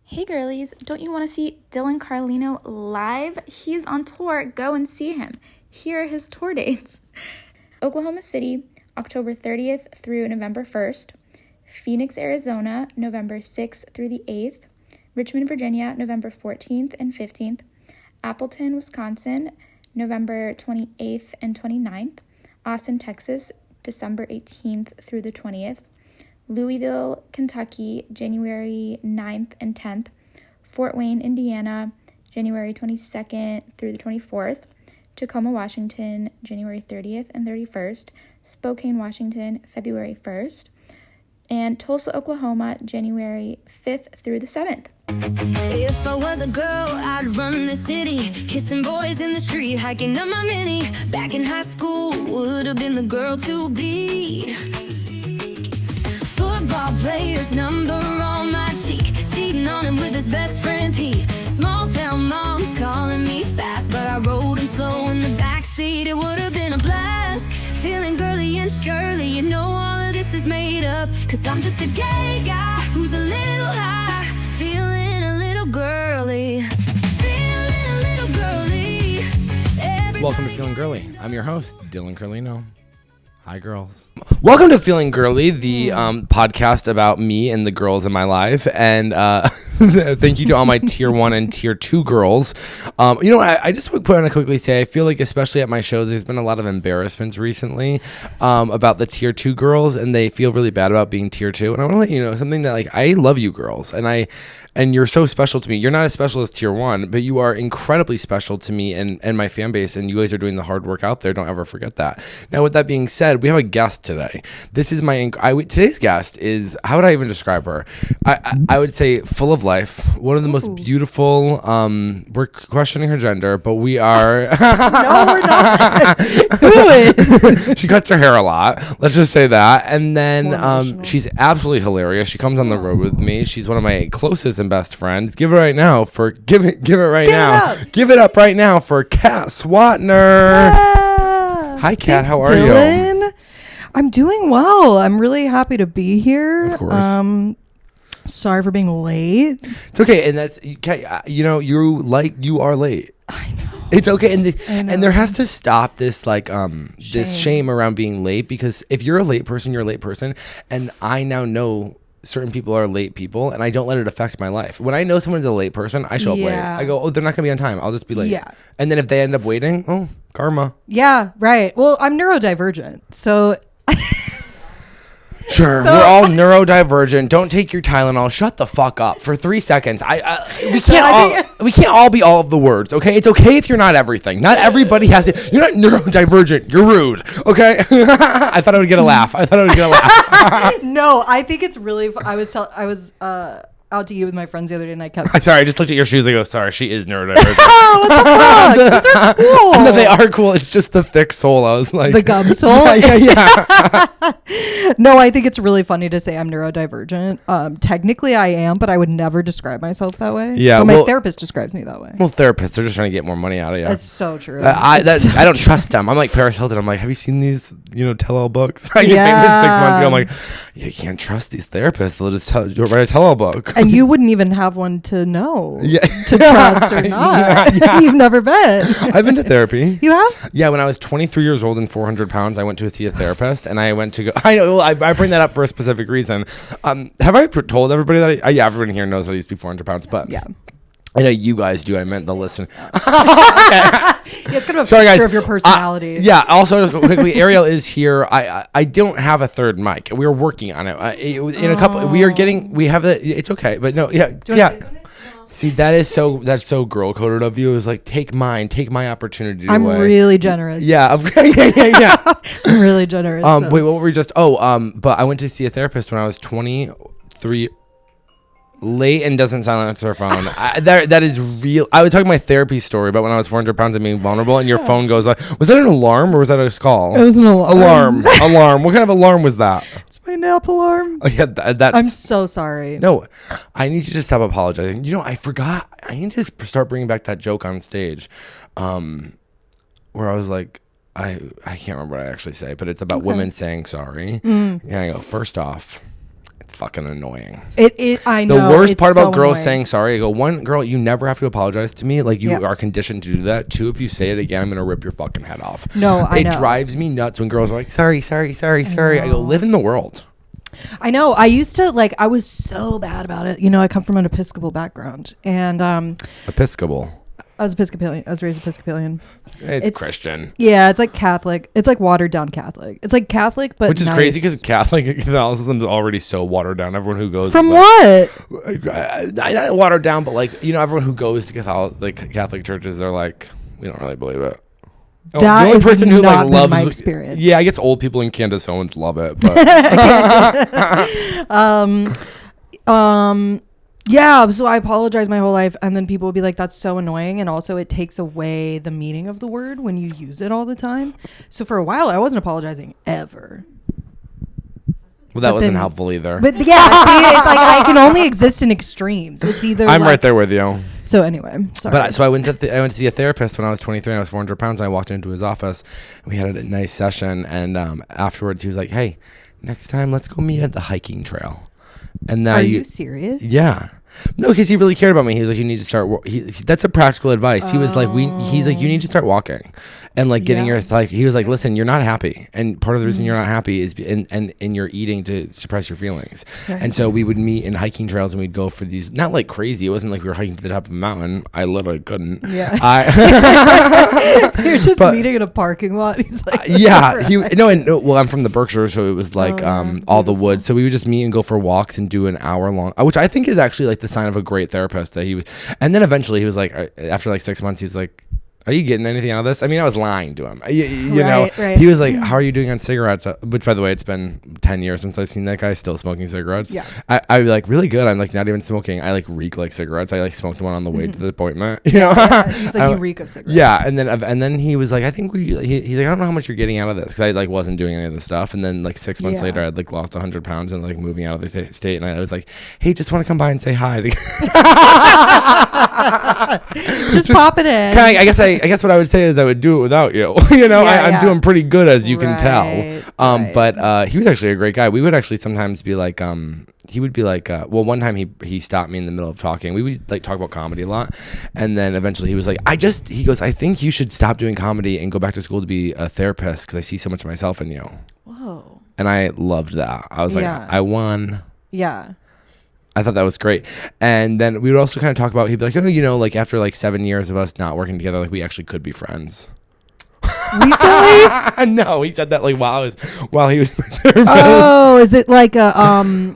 Hey girlies, don't you want to see Dylan Carlino live? He's on tour. Go and see him. Here are his tour dates. Oklahoma City, October 30th through November 1st. Phoenix, Arizona, November 6th through the 8th. Richmond, Virginia, November 14th and 15th. Appleton, Wisconsin, November 28th and 29th. Austin, Texas, December 18th through the 20th. Louisville, Kentucky, January 9th and 10th. Fort Wayne, Indiana, January 22nd through the 24th. Tacoma, Washington, January 30th and 31st. Spokane, Washington, February 1st. And Tulsa, Oklahoma, January 5th through the 7th. If I was a girl, I'd run the city, kissing boys in the street, hiking up my mini. Back in high school, would have been the girl to beat. Football player's number on my cheek, cheating on him with his best friend Pete. Small town moms calling me fast, but I rode him slow in the backseat. It would have been a blast, feeling girly and Shirley. You know all of this is made up, cause I'm just a gay guy who's a little high, feeling a little girly, feeling a little girly. Welcome to Feelin Girlie. I'm your host, Dylan Carlino. Hi, girls. Welcome to Feelin Girlie, the podcast about me and the girls in my life. And thank you to all my tier 1 and tier 2 girls. I just want to quickly say, I feel like especially at my show, there's been a lot of embarrassments recently about the tier 2 girls, and they feel really bad about being tier 2. And I want to let you know something that, like, I love you girls, and you're so special to me. You're not as special as tier 1, but you are incredibly special to me and my fan base, and you guys are doing the hard work out there. Don't ever forget that. Now, with that being said, we have a guest today. This is today's guest is, how would I even describe her? I would say full of life, one of the most beautiful, we're questioning her gender, but we are. No, we're not. Who is? She cuts her hair a lot. Let's just say that. And then she's absolutely hilarious. She comes on the road with me. She's one of my closest and best friends. Give it up right now for Kat Swatner. Yeah. Hi, Kat. Thanks, how are Dylan. you? I'm doing well. I'm really happy to be here. Of course. Sorry for being late. It's okay, and that's you are late. I know. It's okay, and there has to stop this this shame around being late, because if you're a late person, you're a late person, and I now know certain people are late people, and I don't let it affect my life. When I know someone's a late person, I show up late. I go, oh, they're not gonna be on time. I'll just be late. Yeah. And then if they end up waiting, oh, karma. Yeah, right. Well, I'm neurodivergent, so. Sure, we're all neurodivergent. Don't take your Tylenol. Shut the fuck up for 3 seconds. We can't all be all of the words. Okay, it's okay if you're not everything. Not everybody has it. You're not neurodivergent. You're rude. Okay. I thought I would get a laugh. No, I think it's really. I was out to eat with my friends the other day, and I kept. Sorry, I just looked at your shoes and go, sorry, she is neurodivergent. Oh, what the fuck? Those are cool. No, they are cool. It's just the thick sole. I was like, the gum sole. Yeah. No, I think it's really funny to say I'm neurodivergent. Technically, I am, but I would never describe myself that way. Yeah, but my therapist describes me that way. Well, therapists are just trying to get more money out of you. That's so true. I don't trust them. I'm like Paris Hilton. I'm like, have you seen these, tell-all books? I get famous 6 months ago. I'm like, you can't trust these therapists. They'll just write a tell-all book. And you wouldn't even have one to know to trust or not. Yeah. You've never been. I've been to therapy. You have? Yeah, when I was 23 years old and 400 pounds, I went to see a therapist, and I went to go. I know. I bring that up for a specific reason. Have I told everybody that? Yeah, everyone here knows that I used to be 400 pounds, but yeah. I know you guys do. I meant the listener. Yeah, it's kind of a picture of your personality. Yeah. Also, just quickly, Ariel is here. I don't have a third mic. We're working on it. In a couple, we have the. It's okay, but no. Yeah. Yeah. See, that's so girl coded of you. It was like, take my opportunity. I'm really generous. Yeah. Yeah. I'm really generous. Wait, what were we just? But I went to see a therapist when I was 23. Late and doesn't silence her phone. That is real. I was talking my therapy story about when I was 400 pounds and being vulnerable, and your phone goes like, was that an alarm or was that a call? It was an alarm. Alarm. What kind of alarm was that? It's my nap alarm. Oh yeah, that's. I'm so sorry. No, I need you to stop apologizing. I forgot. I need to start bringing back that joke on stage, where I was like, I can't remember what I actually say, but it's about women saying sorry. And I go, first off, it's fucking annoying. I know. The worst it's part about so girls annoying. saying sorry, I go, one, girl, you never have to apologize to me. Like, you Yeah. are conditioned to do that. Two, if you say it again, I'm going to rip your fucking head off. No, I know. It drives me nuts when girls are like, sorry. I go, live in the world. I know. I used to, like, I was so bad about it. You know, I come from an Episcopal background. And Episcopal. I was Episcopalian. I was raised Episcopalian. It's Christian. Yeah, it's like Catholic. It's like watered down Catholic. It's like Catholic, but Which is nice. crazy because Catholicism is already so watered down. Everyone who goes From like, what? not watered down, but like, you know, everyone who goes to Catholic churches, they're like, we don't really believe it. That the only is person who not like been loves my experience. Yeah, I guess old people in Candace Owens love it, but Yeah, so I apologize my whole life, and then people would be like, that's so annoying, and also it takes away the meaning of the word when you use it all the time. So for a while, I wasn't apologizing ever. well, that But wasn't then- helpful either. But yeah, see, it's like I can only exist in extremes. It's either I'm like, right there with you. So anyway, sorry. But so I went to see a therapist when I was 23. I was 400 pounds. And I walked into his office. And we had a nice session, and afterwards he was like, "Hey, next time let's go meet at the hiking trail." And now Are you serious? Yeah. No, because he really cared about me. He was like, "You need to start." That's a practical advice. He was like, He's like, "You need to start walking, and like getting your like." He was like, "Listen, you're not happy, and part of the reason you're not happy is and you're eating to suppress your feelings." Right. And so we would meet in hiking trails, and we'd go for these. Not like crazy. It wasn't like we were hiking to the top of a mountain. I literally couldn't. Yeah. You're just but- meeting in a parking lot. He's like, Yeah, well, I'm from the Berkshire, so it was like all the woods. So we would just meet and go for walks and do an hour long, which I think is actually like the sign of a great therapist. That he was, and then eventually he was like, after like 6 months, he's like, "Are you getting anything out of this?" I mean, I was lying to him. You know, right. he was like, "How are you doing on cigarettes?" Which, by the way, it's been 10 years since I've seen that guy still smoking cigarettes. Yeah. I'd be like, really good. I'm like not even smoking. I like reek like cigarettes. I like smoked one on the way to the appointment. You know, He's like, you reek of cigarettes. yeah, and then he was like, I think he's like, I don't know how much you're getting out of this, because I like wasn't doing any of the stuff. And then like 6 months Yeah. later, I'd like lost 100 pounds and like moving out of the state, and I was like, hey, just want to come by and say hi. Just pop it in. I guess what I would say is I would do it without you. You know, Yeah, I'm yeah. doing pretty good, as you can Right, tell. right. But he was actually a great guy. We would actually sometimes be like, he would be like, well, one time he stopped me in the middle of talking. We would like talk about comedy a lot, and then eventually he was like, he goes, I think you should stop doing comedy and go back to school to be a therapist, because I see so much of myself in you. Whoa. And I loved that. I was like, Yeah. I won. Yeah. I thought that was great. And then we would also kind of talk about, he'd be like, oh, you know, like after like 7 years of us not working together, like we actually could be friends. Recently? No, he said that like while he was my therapist. Oh, is it like a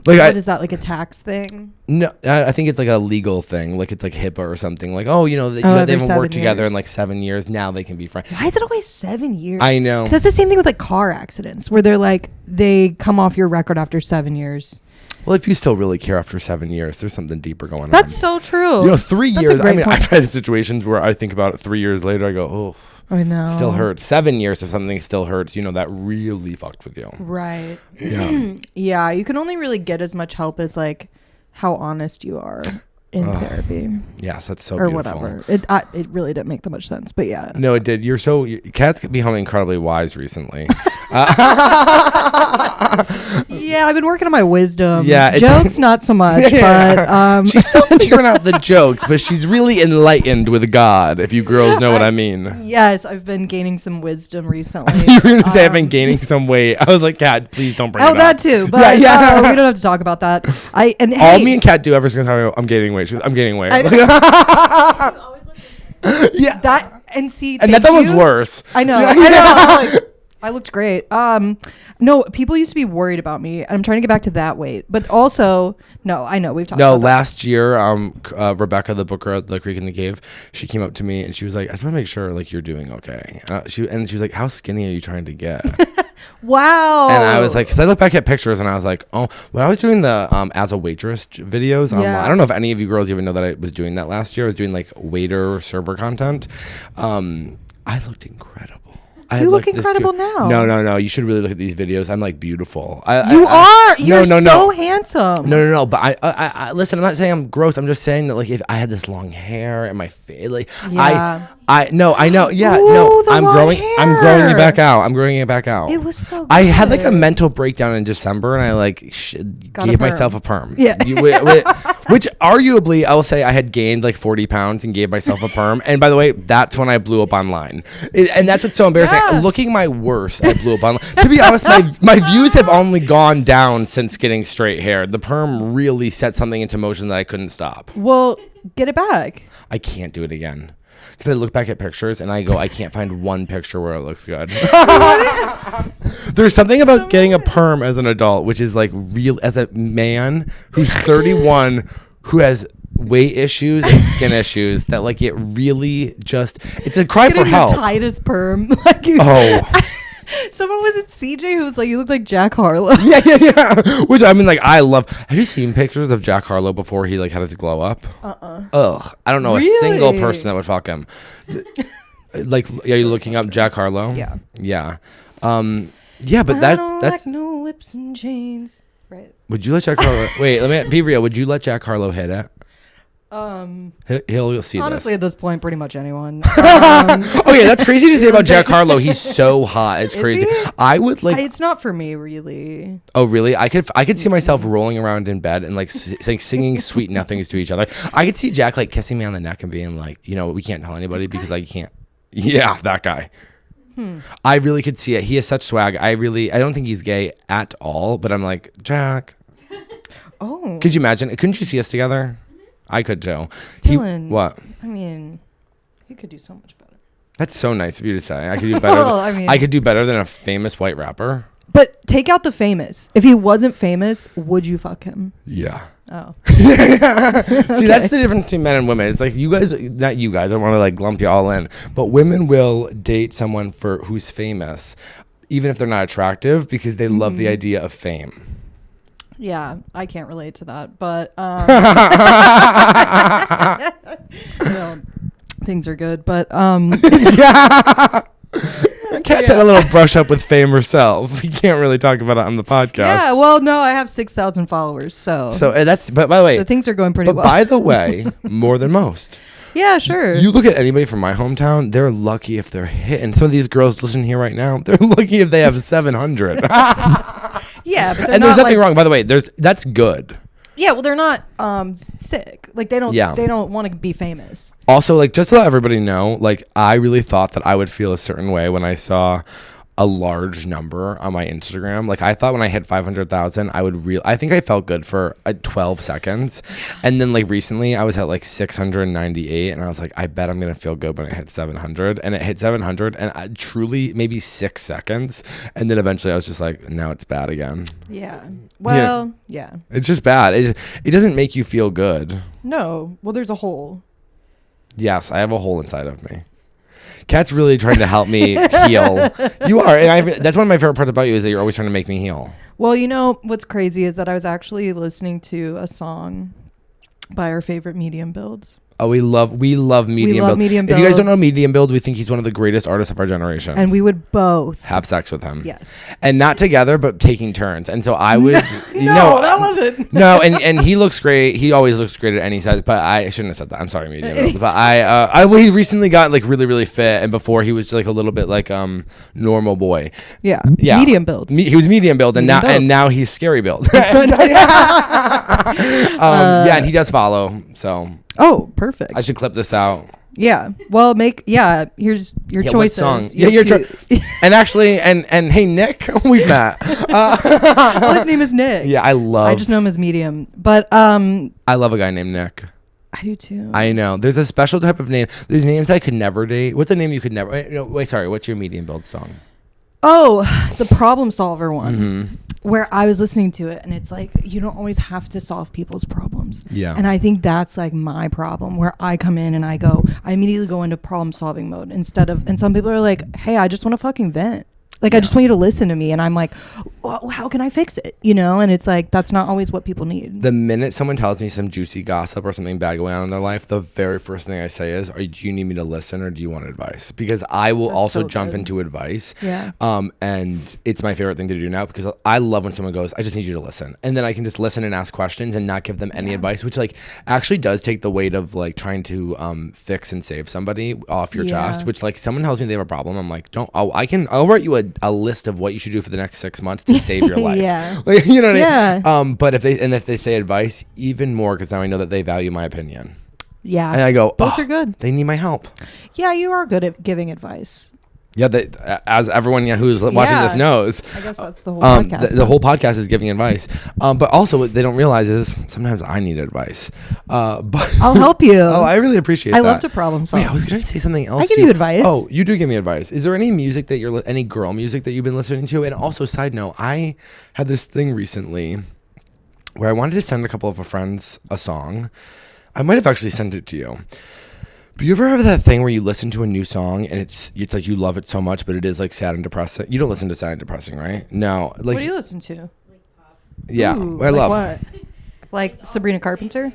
Like is that, like a tax thing? No, I think it's like a legal thing. Like it's like HIPAA or something. Like, oh, you know, they every haven't 7 worked together in years. like 7 years. Now they can be friends. Why is it always 7 years? I know. 'Cause that's the same thing with like car accidents, where they're like they come off your record after 7 years. Well, if you still really care after 7 years, there's something deeper going on. That's so true. You know, 3 That's a years. I great mean, point. I've had situations where I think about it 3 years later. I go, oh, I know. still hurts. 7 years if something still hurts, you know, that really fucked with you. Right. Yeah. Yeah, you can only really get as much help as like how honest you are in therapy Yes, that's so or beautiful. whatever. It really didn't make that much sense, but yeah. No, it did. Kat's becoming incredibly wise recently. Yeah, I've been working on my wisdom. Yeah, Jokes not so much, but She's still figuring out the jokes, but she's really enlightened with God, if you girls know what I mean. yes, I've been gaining some wisdom recently. You were going to say I've been gaining some weight. I was like, Kat, please don't bring it Oh, up. that too. But Yeah. we don't have to talk about that. And All hey, me and Kat do every single time I go, I'm gaining weight. She goes, I'm gaining weight. Yeah. that and see, And that's thank almost you. worse. I know. Yeah. I know. I'm like, I looked great. No, people used to be worried about me. I'm trying to get back to that weight, but also, no, I know we've talked. No, about that. last year, Rebecca, the booker at the Creek in the Cave, she came up to me and she was like, I just want to make sure like you're doing okay. She was like, how skinny are you trying to get? Wow. And I was like, because I look back at pictures and I was like, oh, when I was doing the as a waitress videos online, Yeah. I don't know if any of you girls even know that I was doing that last year. I was doing like waiter server content. I looked incredible. You look incredible now. No. You should really look at these videos. I'm like beautiful. You're so handsome. No. But I listen. I'm not saying I'm gross. I'm just saying that like if I had this long hair and my face, like I know. Yeah, Ooh, no. the I'm long growing. hair. I'm growing it back out. It was so. I had like a good. mental breakdown in December, and I like gave myself a perm. Yeah. Which arguably, I will say, I had gained like 40 pounds and gave myself a perm. And by the way, that's when I blew up online. And that's what's so embarrassing. Yeah. Looking my worst, I blew up online. To be honest, my views have only gone down since getting straight hair. The perm really set something into motion that I couldn't stop. Well, get it back. I can't do it again. Because I look back at pictures and I go, I can't find one picture where it looks good. There's something about getting a perm as an adult, which is like real as a man who's 31, who has weight issues and skin issues, that like it really just, it's a cry for help. The tightest perm. Someone was at CJ who was like, you look like Jack Harlow. Yeah. Which I mean, like, I love. Have you seen pictures of Jack Harlow before he like had his glow up? Ugh. I don't know a single person that would fuck him. Like, are you looking up Jack Harlow? Yeah. Yeah. Yeah, but that's like no whips and chains. Right. Would you let Jack Harlow? Wait, let me be real. Would you let Jack Harlow hit it? He'll see honestly, this. at this point, pretty much anyone. Okay, that's crazy to say about Jack Harlow. He's so hot. It's crazy. He? I would like. It's not for me, really. Oh, really? I could see myself rolling around in bed and like singing sweet nothings to each other. I could see Jack like kissing me on the neck and being like, you know, we can't tell anybody because I can't. Yeah, that guy. I really could see it. He has such swag. I don't think he's gay at all. But I'm like, Jack. Oh. Could you imagine? Couldn't you see us together? I could too. Dylan, what? I mean, he could do so much better. That's so nice of you to say. I could do better. Well, I could do better than a famous white rapper. But take out the famous. If he wasn't famous, would you fuck him? Yeah. Oh. See, that's the difference between men and women. It's like not you guys. I don't want to like lump you all in, but women will date someone who's famous, even if they're not attractive, because they love the idea of fame. Yeah, I can't relate to that, but things are good. But Kat's had a little brush up with fame herself. We can't really talk about it on the podcast. Yeah, well, no, I have 6,000 followers, so that's. But by the way, so things are going pretty well. But by the way, more than most. Yeah, sure. You look at anybody from my hometown, they're lucky if they're hitting. Some of these girls listening here right now, they're lucky if they have 700. Yeah, but and there's nothing wrong. By the way, that's good. Yeah, well, they're not sick. Like they don't want to be famous. Also, like just to let everybody know, like I really thought that I would feel a certain way when I saw a large number on my Instagram. Like I thought when I hit 500,000, I think I felt good for 12 seconds. And then like recently I was at like 698 and I was like, I bet I'm going to feel good when it hits 700. And it hit 700 and I truly maybe 6 seconds. And then eventually I was just like, now it's bad again. Yeah. Well, yeah. It's just bad. It doesn't make you feel good. No. Well, there's a hole. Yes, I have a hole inside of me. Kat's really trying to help me heal. You are. And that's one of my favorite parts about you is that you're always trying to make me heal. Well, you know, what's crazy is that I was actually listening to a song by our favorite Medium Builds. Oh, we love Medium Build. Medium If you guys Builds. don't know Medium Build, we think he's one of the greatest artists of our generation. And we would both have sex with him. Yes. And not together, but taking turns. And so I would No, that wasn't. No, and he looks great. He always looks great at any size, but I shouldn't have said that. I'm sorry, Medium Build. But he recently got like really, really fit, and before he was like a little bit like normal boy. Yeah. Yeah. Medium Build. He was Medium Build, and now he's Scary Build. Yeah, and he does follow, so. Oh, perfect. I should clip this out. Yeah. Well, here's your choices. What song? And actually, and hey, Nick, we've met. His name is Nick. Yeah, I just know him as Medium, but I love a guy named Nick. I do too. I know. There's a special type of name. There's names I could never date. What's the name you could never? No, wait, sorry. What's your Medium Build song? Oh, the Problem Solver one. Mm-hmm. Where I was listening to it and it's like, you don't always have to solve people's problems. Yeah. And I think that's like my problem where I come in and I immediately go into problem solving mode and some people are like, hey, I just want to fucking vent. Like, I just want you to listen to me. And I'm like, well, how can I fix it? You know? And it's like, that's not always what people need. The minute someone tells me some juicy gossip or something bad going on in their life, the very first thing I say is, do you need me to listen or do you want advice? Because I will also so jump good. into advice. Yeah. And it's my favorite thing to do now because I love when someone goes, I just need you to listen. And then I can just listen and ask questions and not give them any advice, which like actually does take the weight of like trying to fix and save somebody off your chest, which like someone tells me they have a problem. I'm like, I'll write you a list of what you should do for the next 6 months to save your life. Like, you know what I mean? But if they say advice, even more, because now I know that they value my opinion. Yeah. And I go, both are good. They need my help. Yeah, you are good at giving advice. Yeah, as everyone who's watching this knows, I guess that's the whole podcast. The whole podcast is giving advice. But also what they don't realize is sometimes I need advice. But I'll help you. Oh, I really appreciate that. I love to problem solve. Wait, I was going to say something else. I give you advice. Oh, you do give me advice. Is there any music that any girl music that you've been listening to? And also, side note, I had this thing recently where I wanted to send a couple of friends a song. I might have actually sent it to you. But you ever have that thing where you listen to a new song and it's like you love it so much, but it is like sad and depressing? You don't listen to sad and depressing, right? No. Like, what do you listen to? Yeah, Ooh, I love. What? Like Sabrina Carpenter?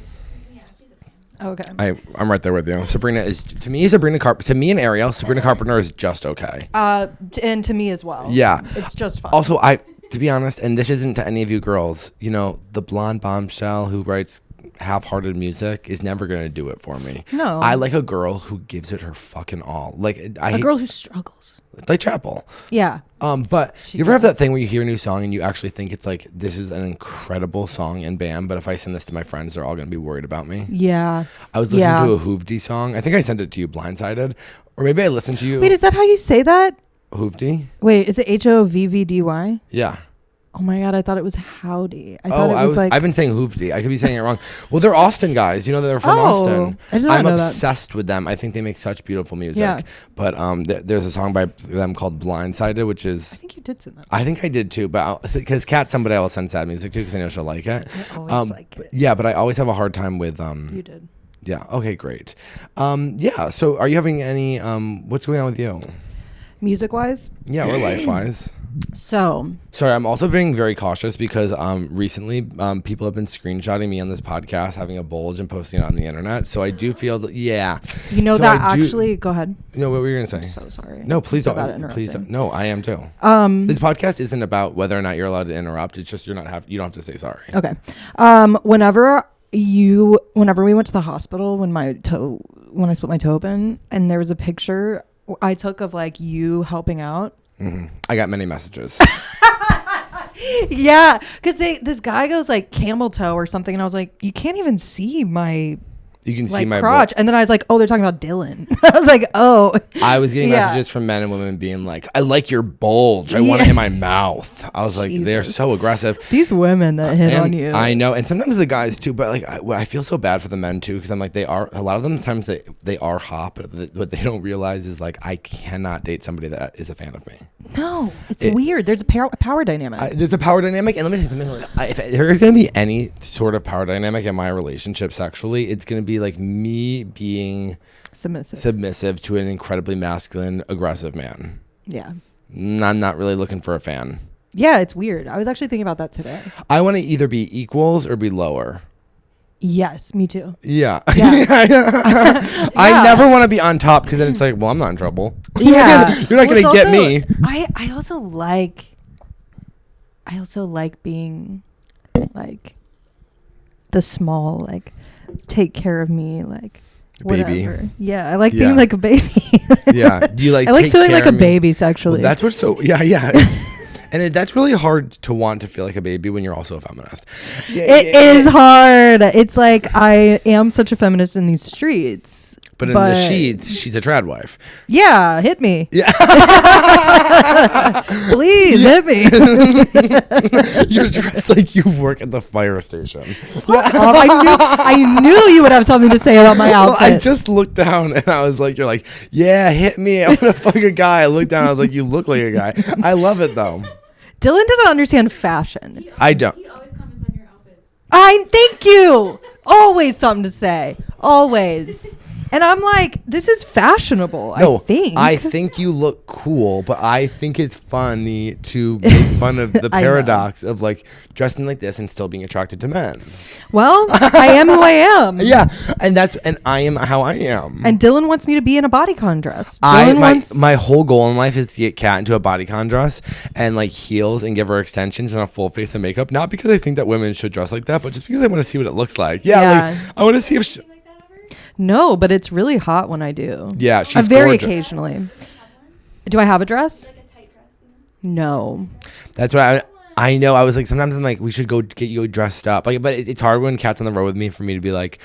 Okay. I'm right there with you. Sabrina and Ariel, Sabrina Carpenter is just okay. And to me as well. Yeah. It's just fun. Also, to be honest, and this isn't to any of you girls, you know, the blonde bombshell who writes half-hearted music is never going to do it for me. No. I like a girl who gives it her fucking all. Like a girl who struggles. Like Chapel. Yeah. But you ever have that thing where you hear a new song and you actually think it's like, this is an incredible song and bam, but if I send this to my friends, they're all going to be worried about me? Yeah. I was listening to a Hoovdy song. I think I sent it to you, Blindsided. Or maybe I listened to you. Wait, is that how you say that? Hoovdy? Wait, is it Hovvdy? Yeah. Oh my God, I thought it was Howdy. I thought it was like... I've been saying Hoovdy. I could be saying it wrong. Well, they're Austin guys. You know, they're from Austin. I did not know that. Obsessed with them. I think they make such beautiful music. Yeah. But there's a song by them called Blindsided, which is... I think you did send that. I think I did too, but because Kat, somebody else send sad music to because I know she'll like it. I always like it. Yeah, but I always have a hard time with... You did. Yeah, okay, great. Yeah, so are you having any... what's going on with you? Music-wise? Yeah, or life-wise. So... Sorry, I'm also being very cautious because recently people have been screenshotting me on this podcast having a bulge and posting it on the internet. So I do feel that, yeah. You know so that actually... Go ahead. No, what were you going to say? I'm so sorry. No, please So don't. Please don't. No, I am too. This podcast isn't about whether or not you're allowed to interrupt. It's just you don't have to say sorry. Okay. Whenever we went to the hospital when I split my toe open and there was a picture I took of like you helping out. Mm-hmm. I got many messages. Yeah, because this guy goes like camel toe or something, and I was like, you can't even see my. You can like see my crotch, and then I was like, "Oh, they're talking about Dylan." I was like, "Oh." I was getting messages from men and women being like, "I like your bulge. I want it in my mouth." I was like, "They're so aggressive." These women that hit on you. I know, and sometimes the guys too. But like, I feel so bad for the men too because I'm like, a lot of them times they are hot, but what they don't realize is like, I cannot date somebody that is a fan of me. No, it's weird. There's a power dynamic. There's a power dynamic, and let me tell you something. If there's gonna be any sort of power dynamic in my relationship sexually, it's gonna be like me being submissive to an incredibly masculine, aggressive man. Yeah. I'm not really looking for a fan. Yeah, it's weird. I was actually thinking about that today. I want to either be equals or be lower. Yes, me too. Yeah. Yeah. I never want to be on top because then it's like, well, I'm not in trouble. Yeah. You're not going to get me. I also like being like the small, like take care of me, like whatever. Baby. Yeah, I like being like a baby. Yeah. Do you like I like take feeling care like a of me? baby sexually. Well, that's what's so, yeah. And that's really hard to want to feel like a baby when you're also a feminist. It is hard. It's like I am such a feminist in these streets. But in the sheets, she's a trad wife. Yeah, hit me. Yeah. Please hit me. You're dressed like you work at the fire station. I knew you would have something to say about my outfit. Well, I just looked down and I was like, you're like, yeah, hit me. I'm going to fuck a guy. I looked down. I was like, you look like a guy. I love it though. Dylan doesn't understand fashion. I don't. He always comments on your outfits. Thank you. Always something to say. Always. And I'm like, this is fashionable. No, I think you look cool, but I think it's funny to make fun of the I know. paradox of like dressing like this and still being attracted to men. Well, I am who I am. Yeah, and I am how I am. And Dylan wants me to be in a bodycon dress. Dylan My whole goal in life is to get Kat into a bodycon dress and like heels and give her extensions and a full face of makeup. Not because I think that women should dress like that, but just because I want to see what it looks like. Yeah. Like, I want to see if she, No, but it's really hot when I do. Yeah, she's very gorgeous. occasionally. Do I have a dress? No. That's what I know. I was like, sometimes I'm like, we should go get you dressed up. Like, but it's hard when Kat's on the road with me for me to be like,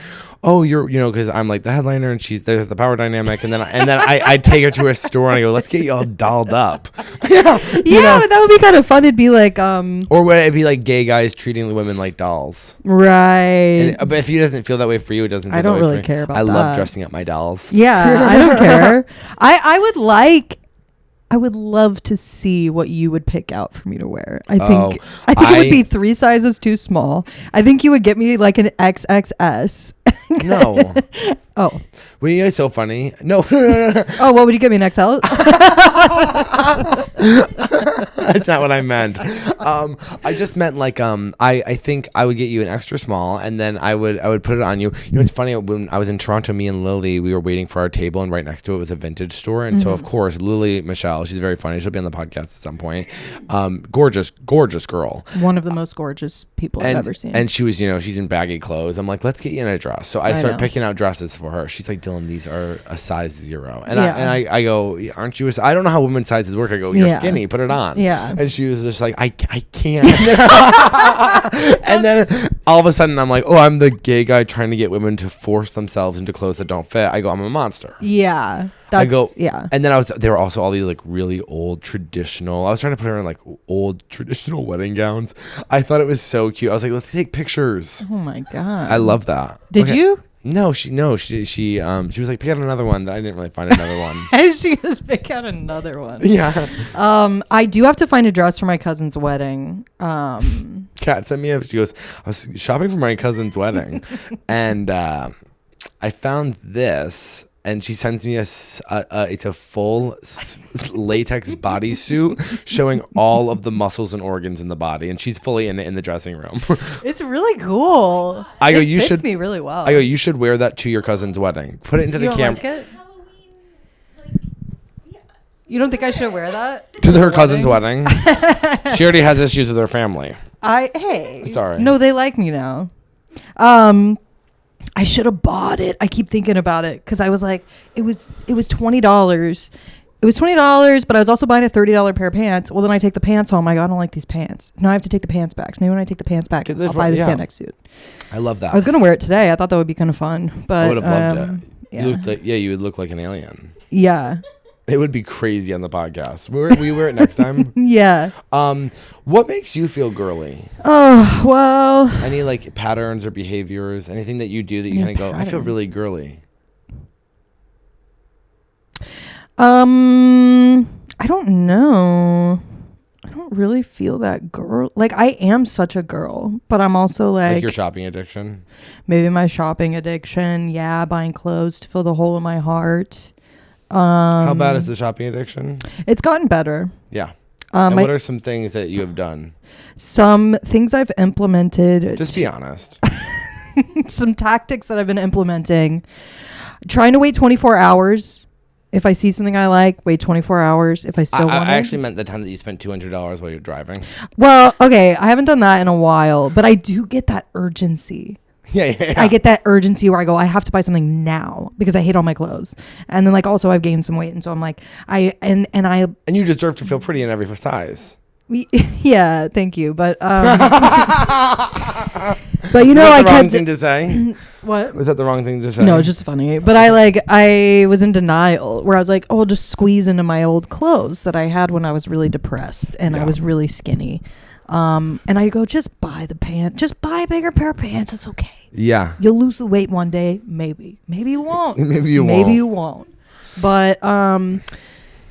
oh, you're, because I'm like the headliner and there's the power dynamic, and then I take her to a store and I go, let's get you all dolled up. Yeah, but that would be kind of fun. It'd be like, or would it be like gay guys treating the women like dolls? Right. But if he doesn't feel that way for you, it doesn't. Feel I don't that way really for care about I that. love dressing up my dolls. Yeah, I don't care. I would love to see what you would pick out for me to wear. I think it would be 3 sizes too small. I think you would get me like an XXS. No. Oh. Well, you know, it's so funny. No. Oh, what would you give me, an XL? That's not what I meant. I just meant like I think I would get you an extra small, and then I would put it on you. You know, it's funny, when I was in Toronto, me and Lily, we were waiting for our table, and right next to it was a vintage store, and so of course Lily Michelle, she's very funny. She'll be on the podcast at some point. Gorgeous girl. One of the most gorgeous people I've ever seen. And she was, she's in baggy clothes. I'm like, let's get you in a dress. So I start picking out dresses for her. She's like, Dylan, these are a size 0. And I go, aren't you? I don't know how women's sizes work. I go, you're skinny. Put it on. Yeah. And she was just like, I can't. And then all of a sudden I'm like, oh, I'm the gay guy trying to get women to force themselves into clothes that don't fit. I go, I'm a monster. Yeah. And then there were also all these like really old traditional. I was trying to put her in like old traditional wedding gowns. I thought it was so cute. I was like, let's take pictures. Oh my God. I love that. Did you? No, she was like, pick out another one. That I didn't really find another one. She just pick out another one. Yeah. I do have to find a dress for my cousin's wedding. Kat sent me she goes, I was shopping for my cousin's wedding, and I found this. And she sends me it's a full latex bodysuit showing all of the muscles and organs in the body, and she's fully in it in the dressing room. It's really cool. I go, it you fits should me really well. I go, you should wear that to your cousin's wedding. Put it into the camera. Like it? You don't think I should wear that to her cousin's wedding? She already has issues with her family. Sorry. No, they like me now. I should have bought it. I keep thinking about it because I was like, it was $20. It was $20, but I was also buying a $30 pair of pants. Well, then I take the pants home. I go, I don't like these pants. Now I have to take the pants back. So maybe when I take the pants back, I'll buy this spandex suit. I love that. I was gonna wear it today. I thought that would be kind of fun, but I would have loved it. Yeah. You would look like an alien. Yeah. It would be crazy on the podcast. We wear it next time. Yeah. What makes you feel girly? Oh, well. Any like patterns or behaviors? Anything that you do that you kind of go, I feel really girly? I don't know. I don't really feel that girl. Like, I am such a girl, but I'm also like your shopping addiction? Maybe my shopping addiction. Yeah, buying clothes to fill the hole in my heart. How bad is the shopping addiction? It's gotten better. Yeah. And what are some things that you have done? Some things I've implemented. Just be honest. Some tactics that I've been implementing. Trying to wait 24 hours. If I see something I like, wait 24 hours. If I still want it. I actually meant the time that you spent $200 while you're driving. Well, okay. I haven't done that in a while, but I do get that urgency. Yeah. I get that urgency where I go, I have to buy something now because I hate all my clothes. And then like also I've gained some weight. And so I'm like, and you deserve to feel pretty in every size. Yeah, thank you. But but you know, was that the wrong thing to say? What? Was that the wrong thing to say? No, it's just funny. But I was in denial where I was like, oh, I'll just squeeze into my old clothes that I had when I was really depressed and I was really skinny. And I go, just buy the pants. Just buy a bigger pair of pants. It's okay. Yeah. You'll lose the weight one day. Maybe you won't. Maybe you won't. But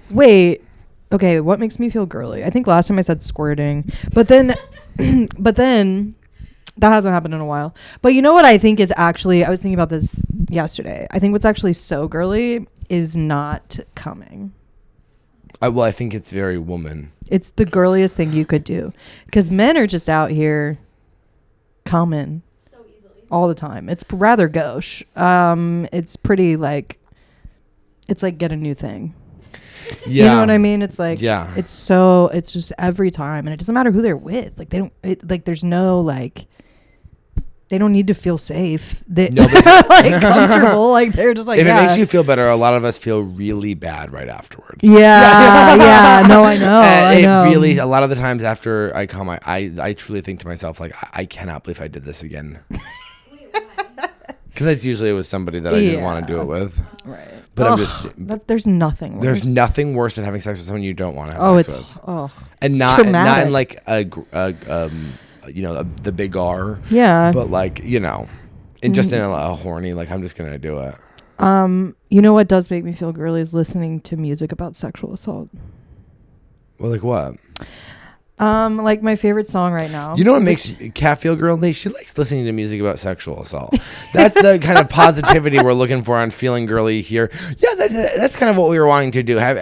wait. Okay, what makes me feel girly? I think last time I said squirting. But then That hasn't happened in a while. But you know what I think is actually, I was thinking about this yesterday. I think what's actually so girly is not coming. Well, I think it's very woman. It's the girliest thing you could do. Because men are just out here coming all the time. It's rather gauche. It's pretty like, it's like get a new thing. Yeah. You know what I mean? It's like, yeah. It's just every time. And it doesn't matter who they're with. Like, there's no like, they don't need to feel safe. They're like comfortable. Like they're just like, if it makes you feel better, a lot of us feel really bad right afterwards. Yeah. No, I know. I know. Really, a lot of the times after I come, I truly think to myself, like, I cannot believe I did this again. Because that's usually with somebody that I didn't want to do it with. Right. But there's nothing worse. There's nothing worse than having sex with someone you don't want to have sex with. it's And not in like the big R. Yeah. But like, and just in a horny, like, I'm just going to do it. You know what does make me feel girly is listening to music about sexual assault. Well, like what? Like my favorite song right now. You know what makes Kat feel girly? She likes listening to music about sexual assault. That's the kind of positivity we're looking for on Feelin Girlie here. Yeah, that's kind of what we were wanting to do. Do you have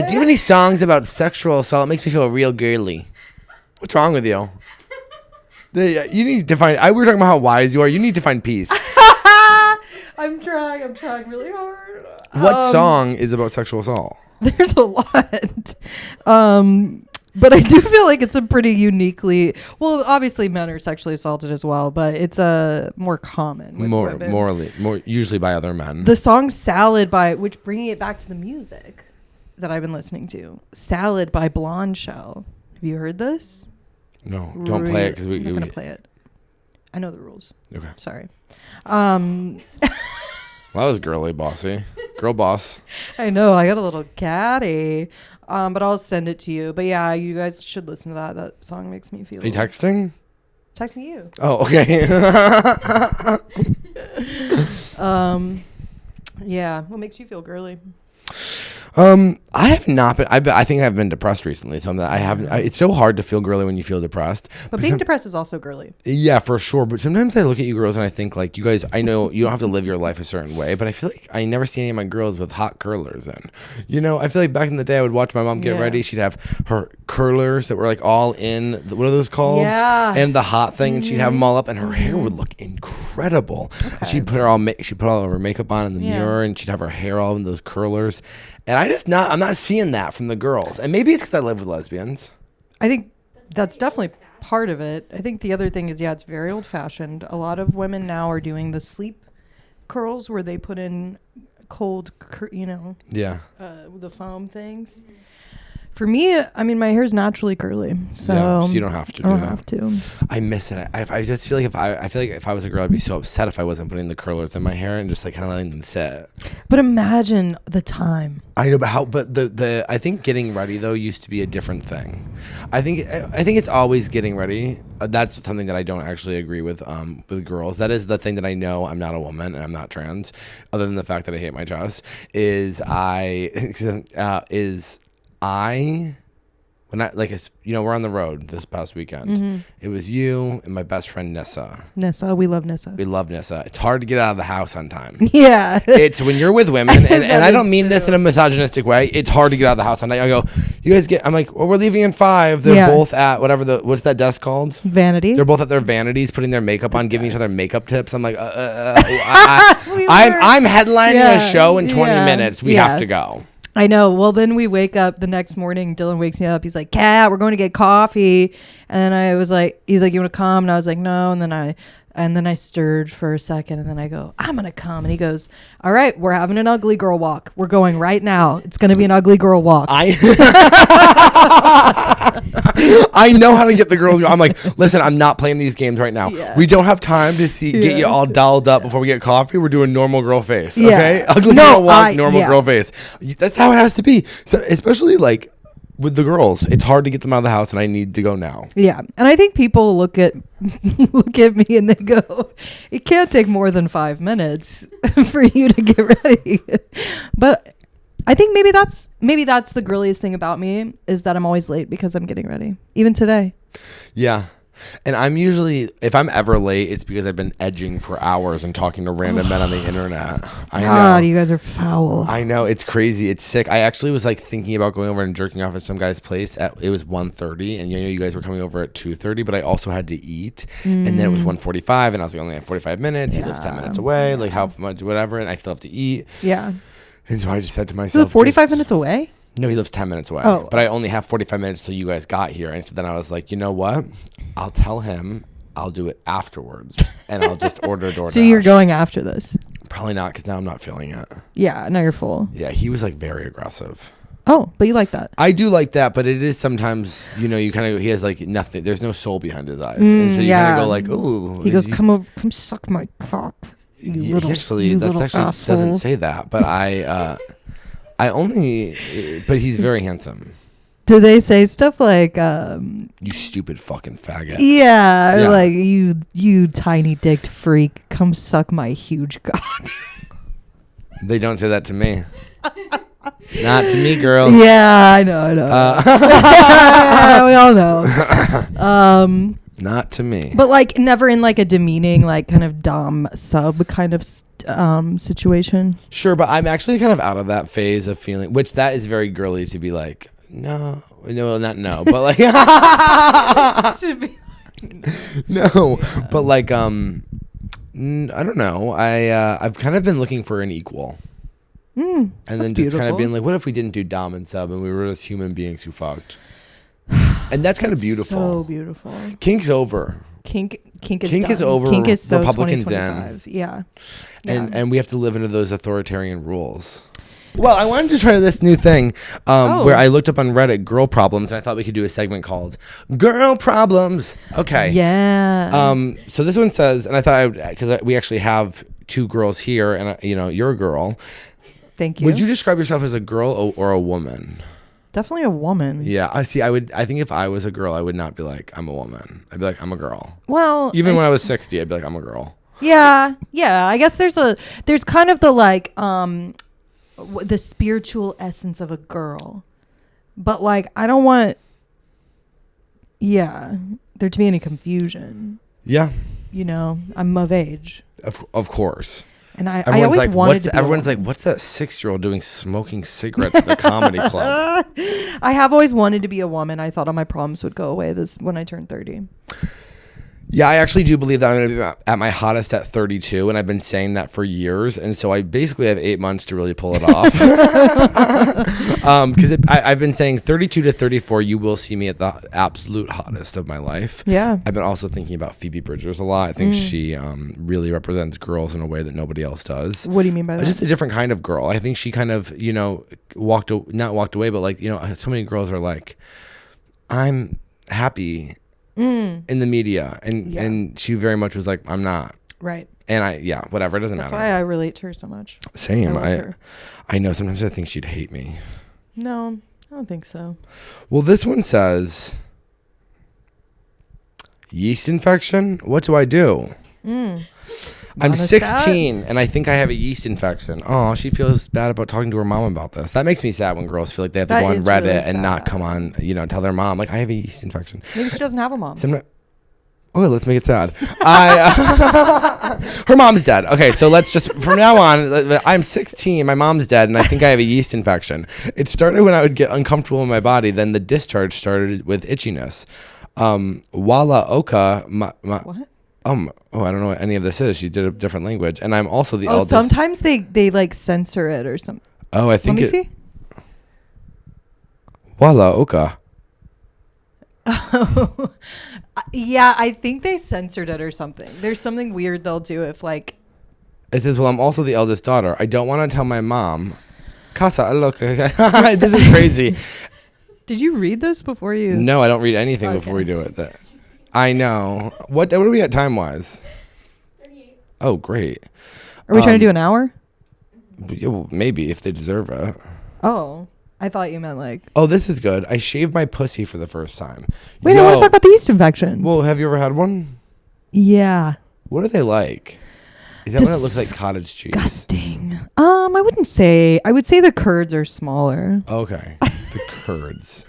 any songs about sexual assault? It makes me feel real girly. What's wrong with you? You need to find. We were talking about how wise you are. You need to find peace. I'm trying really hard. What song is about sexual assault? There's a lot. But I do feel like it's a pretty uniquely, well, obviously men are sexually assaulted as well, but it's more common with women. More usually by other men. The song Salad which bringing it back to the music that I've been listening to, Salad by Blonde Shell. Have you heard this? No, don't play it because I'm not going to play it. I know the rules. Okay. Sorry. Well, that was girly, bossy. Girl boss. I know. I got a little catty. But I'll send it to you. But yeah, you guys should listen to that. That song makes me feel. Are you texting? Texting you. Oh, okay. Yeah. What makes you feel girly? I have not been. I think I've been depressed recently. So I haven't. It's so hard to feel girly when you feel depressed. But being depressed is also girly. Yeah, for sure. But sometimes I look at you girls and I think, like, you guys. I know you don't have to live your life a certain way, but I feel like I never see any of my girls with hot curlers in. I feel like back in the day I would watch my mom get ready. She'd have her curlers that were like all in. What are those called? Yeah. And the hot thing, and she'd have them all up, and her hair would look incredible. Okay. She'd put all of her makeup on in the mirror, and she'd have her hair all in those curlers. And I'm not seeing that from the girls. And maybe it's because I live with lesbians. I think that's definitely part of it. I think the other thing is, it's very old fashioned. A lot of women now are doing the sleep curls where they put in cold, Yeah. The foam things. For me, I mean, my hair is naturally curly, so you don't have to. I don't have to. I miss it. I just feel like if I was a girl, I'd be so upset if I wasn't putting the curlers in my hair and just like kind of letting them sit. But imagine the time. I know, but the I think getting ready though used to be a different thing. I think it's always getting ready. That's something that I don't actually agree with girls. That is the thing that I know. I'm not a woman and I'm not trans. Other than the fact that I hate my chest, we're on the road this past weekend. Mm-hmm. It was you and my best friend Nissa. We love Nissa. We love Nissa. It's hard to get out of the house on time. Yeah. It's when you're with women, and I don't mean this in a misogynistic way. It's hard to get out of the house on time. I go, you guys I'm like, well, we're leaving in 5. They're both at what's that desk called? Vanity. They're both at their vanities, putting their makeup on, giving each other makeup tips. I'm like, I'm headlining a show in 20 minutes. We have to go. I know. Well, then we wake up the next morning. Dylan wakes me up. He's like, Kat, we're going to get coffee. And I was like, he's like, you want to come? And I was like, no. And then I stirred for a second. And then I go, I'm going to come. And he goes, all right, we're having an ugly girl walk. We're going right now. It's going to be an ugly girl walk. I know how to get the girls going. I'm like, listen, I'm not playing these games right now. Yeah. We don't have time to get you all dolled up before we get coffee. We're doing normal girl face. Okay? Yeah. Ugly girl walk, normal girl face. That's how it has to be. So especially like with the girls, it's hard to get them out of the house, and I need to go now. Yeah, and I think people look at me and they go, "It can't take more than 5 minutes for you to get ready." But I think maybe that's the girliest thing about me is that I'm always late because I'm getting ready, even today. Yeah. And I'm usually, if I'm ever late, it's because I've been edging for hours and talking to random men on the internet. I God, know. you guys are foul. I know, it's crazy. It's sick. I actually was like thinking about going over and jerking off at some guy's place. It was 1:30, and you guys were coming over at 2:30, but I also had to eat. And then it was 1:45, and I was like, only have 45 minutes. He lives 10 minutes away. Like how much, whatever, and I still have to eat. Yeah. And so I just said to myself, 45 minutes away? No, he lives 10 minutes away. Oh. But I only have 45 minutes till you guys got here. And so then I was like, you know what? I'll tell him I'll do it afterwards. And I'll just order DoorDash. So you're going after this? Probably not, because now I'm not feeling it. Yeah, now you're full. Yeah, he was like very aggressive. Oh, but you like that? I do like that, but it is sometimes, you kind of, he has like nothing. There's no soul behind his eyes. And so you kind of go like, ooh. He goes, come suck my cock. You little, actually, you that's little actually asshole. doesn't say that. But but he's very handsome. Do they say stuff like, You stupid fucking faggot. yeah, Yeah. or like, you tiny dicked freak, come suck my huge cock? They don't say that to me. Not to me, girls. Yeah, I know. We all know. Not to me. But like never in like a demeaning, like kind of dumb sub kind of situation. Sure, but I'm actually kind of out of that phase of feeling, which that is very girly to be like, no, not no, but like, no, but like, I don't know. I've kind of been looking for an equal. And then just beautiful. kind of being like, what if we didn't do dom and sub and we were just human beings who fucked? And that's kind of beautiful. So beautiful. Kink's over. Kink is Kink is done. over, Kink is so Republicans in. 2025. Yeah. And we have to live into those authoritarian rules. Well, I wanted to try this new thing where I looked up on Reddit girl problems, and I thought we could do a segment called Girl Problems. Okay. Yeah. So this one says, and I thought, because we actually have two girls here, and you're a girl. Thank you. Would you describe yourself as a girl or a woman? Definitely a woman. Yeah, I see. I think if I was a girl, I would not be like, I'm a woman. I'd be like, I'm a girl. Well, Even when I was 60, I'd be like, I'm a girl. Yeah. I guess there's kind of the like the spiritual essence of a girl, but like I don't want there to be any confusion. Yeah. I'm of age, Of course. and I Everyone's always like, wanted to be everyone's like, what's that 6-year-old doing smoking cigarettes at the comedy club? I have always wanted to be a woman. I thought all my problems would go away when I turned 30. Yeah, I actually do believe that I'm going to be at my hottest at 32, and I've been saying that for years, and so I basically have 8 months to really pull it off. Because I've been saying 32 to 34, you will see me at the absolute hottest of my life. Yeah. I've been also thinking about Phoebe Bridgers a lot. I think she really represents girls in a way that nobody else does. What do you mean by that? Just a different kind of girl. I think she kind of, not walked away, but like, so many girls are like, I'm happy in the media, and she very much was like, I'm not. Right. And whatever, it doesn't That's matter. why I relate to her so much. Same. I love her. I know sometimes I think she'd hate me. No, I don't think so. Well, this one says yeast infection. What do I do? I'm 16 and I think I have a yeast infection. Oh, she feels bad about talking to her mom about this. That makes me sad when girls feel like they have to go on Reddit and not come on, tell their mom, like, I have a yeast infection. Maybe she doesn't have a mom. Okay, let's make it sad. Her mom's dead. Okay, so let's just, from now on, I'm 16, my mom's dead, and I think I have a yeast infection. It started when I would get uncomfortable in my body, then the discharge started with itchiness. Wala Oka, What? I don't know what any of this is. She did a different language, and I'm also the eldest. Sometimes they like censor it or something. Oh, I think Let me see. Wala Oka. Yeah, I think they censored it or something. There's something weird they'll do if like. It says, well, I'm also the eldest daughter. I don't want to tell my mom. Casa, look. This is crazy. Did you read this before you? No, I don't read anything before we do it. I know. What are we at time-wise? 38. Oh, great. Are we trying to do an hour? Yeah, well, maybe, if they deserve it. Oh, I thought you meant like. Oh, this is good. I shaved my pussy for the first time. Wait, I want to talk about the yeast infection. Well, have you ever had one? Yeah. What are they like? Is that when it looks like cottage cheese? Disgusting. I wouldn't say. I would say the curds are smaller. Okay. The curds.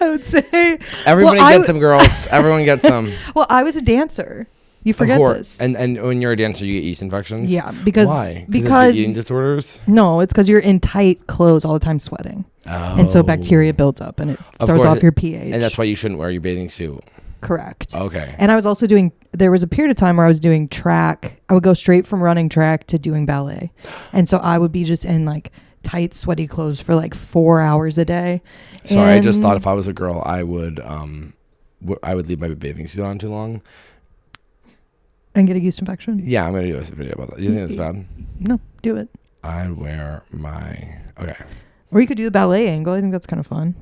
I would say Everybody Well, gets some, girls. Everyone gets some. Well, I was a dancer. You forget this. And when you're a dancer, you get yeast infections? Yeah, because Why? because of the eating disorders? No, it's because you're in tight clothes all the time sweating. Oh. And so bacteria builds up and it throws off your pH. And that's why you shouldn't wear your bathing suit. Correct. Okay. And I was also there was a period of time where I was doing track. I would go straight from running track to doing ballet. And so I would be just in like tight, sweaty clothes for like 4 hours a day. Sorry, I just thought if I was a girl, I would leave my bathing suit on too long. And get a yeast infection? Yeah, I'm going to do a video about that. You think that's bad? No, do it. I wear my... Okay. Or you could do the ballet angle. I think that's kind of fun.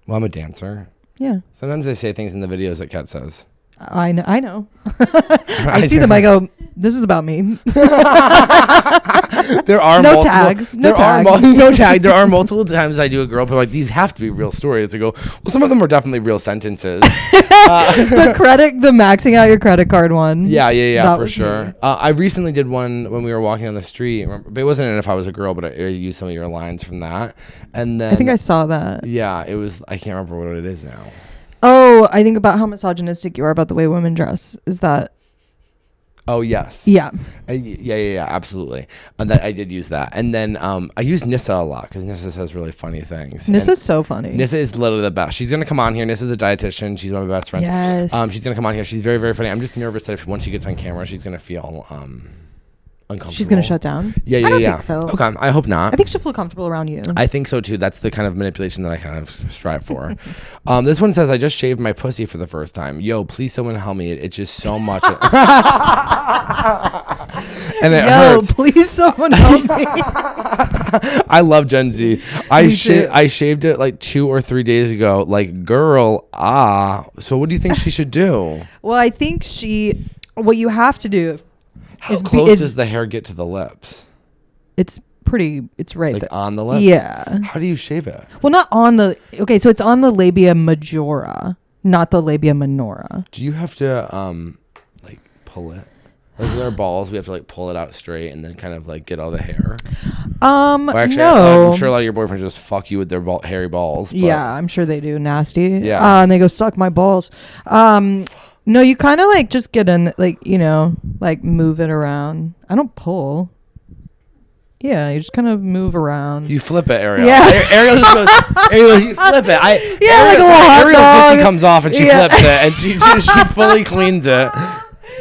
Well, I'm a dancer. Yeah. Sometimes I say things in the videos that Kat says. I know. I see them. I go, this is about me. There are no multiple, tag. No there tag. Are no tag. There are multiple times I do a girl, but like these have to be real stories. I go, well, some of them are definitely real sentences. The maxing out your credit card one. Yeah, for sure. I recently did one when we were walking on the street, but it wasn't in If I Was a Girl, but I used some of your lines from that. And then I think I saw that. Yeah, it was. I can't remember what it is now. Oh, I think about how misogynistic you are about the way women dress. Is that? Oh yes. Yeah. Yeah. Absolutely. And that I did use that, and then I use Nissa a lot because Nissa says really funny things. Nissa's so funny. Nissa is literally the best. She's gonna come on here. Nissa's a dietitian. She's one of my best friends. Yes. She's gonna come on here. She's very, very funny. I'm just nervous that once she gets on camera, she's gonna feel uncomfortable. She's gonna shut down. Yeah. I don't think so. Okay. I hope not. I think she'll feel comfortable around you. I think so too. That's the kind of manipulation that I kind of strive for. This one says, I just shaved my pussy for the first time. Yo, please someone help me. It's just so much. And it hurts. Please someone help me. I love Gen Z. I shaved it like 2 or 3 days ago. Like, girl, So what do you think she should do? Well, I think what you have to do How close does the hair get to the lips? It's right Like there. on the lips? Yeah. How do you shave it? Well, not on the... Okay, so it's on the labia majora, not the labia minora. Do you have to, like, pull it? Like, with our balls, we have to, like, pull it out straight and then kind of, like, get all the hair? Well, actually, no. I'm sure a lot of your boyfriends just fuck you with their hairy balls. But yeah, I'm sure they do. Nasty. Yeah. And they go, suck my balls. No, you kind of, like, just get in, like, like, move it around. I don't pull. Yeah, you just kind of move around. You flip it, Ariel. Yeah. Ariel just goes, you flip it. Ariel's pussy comes off and she flips it and she fully cleans it.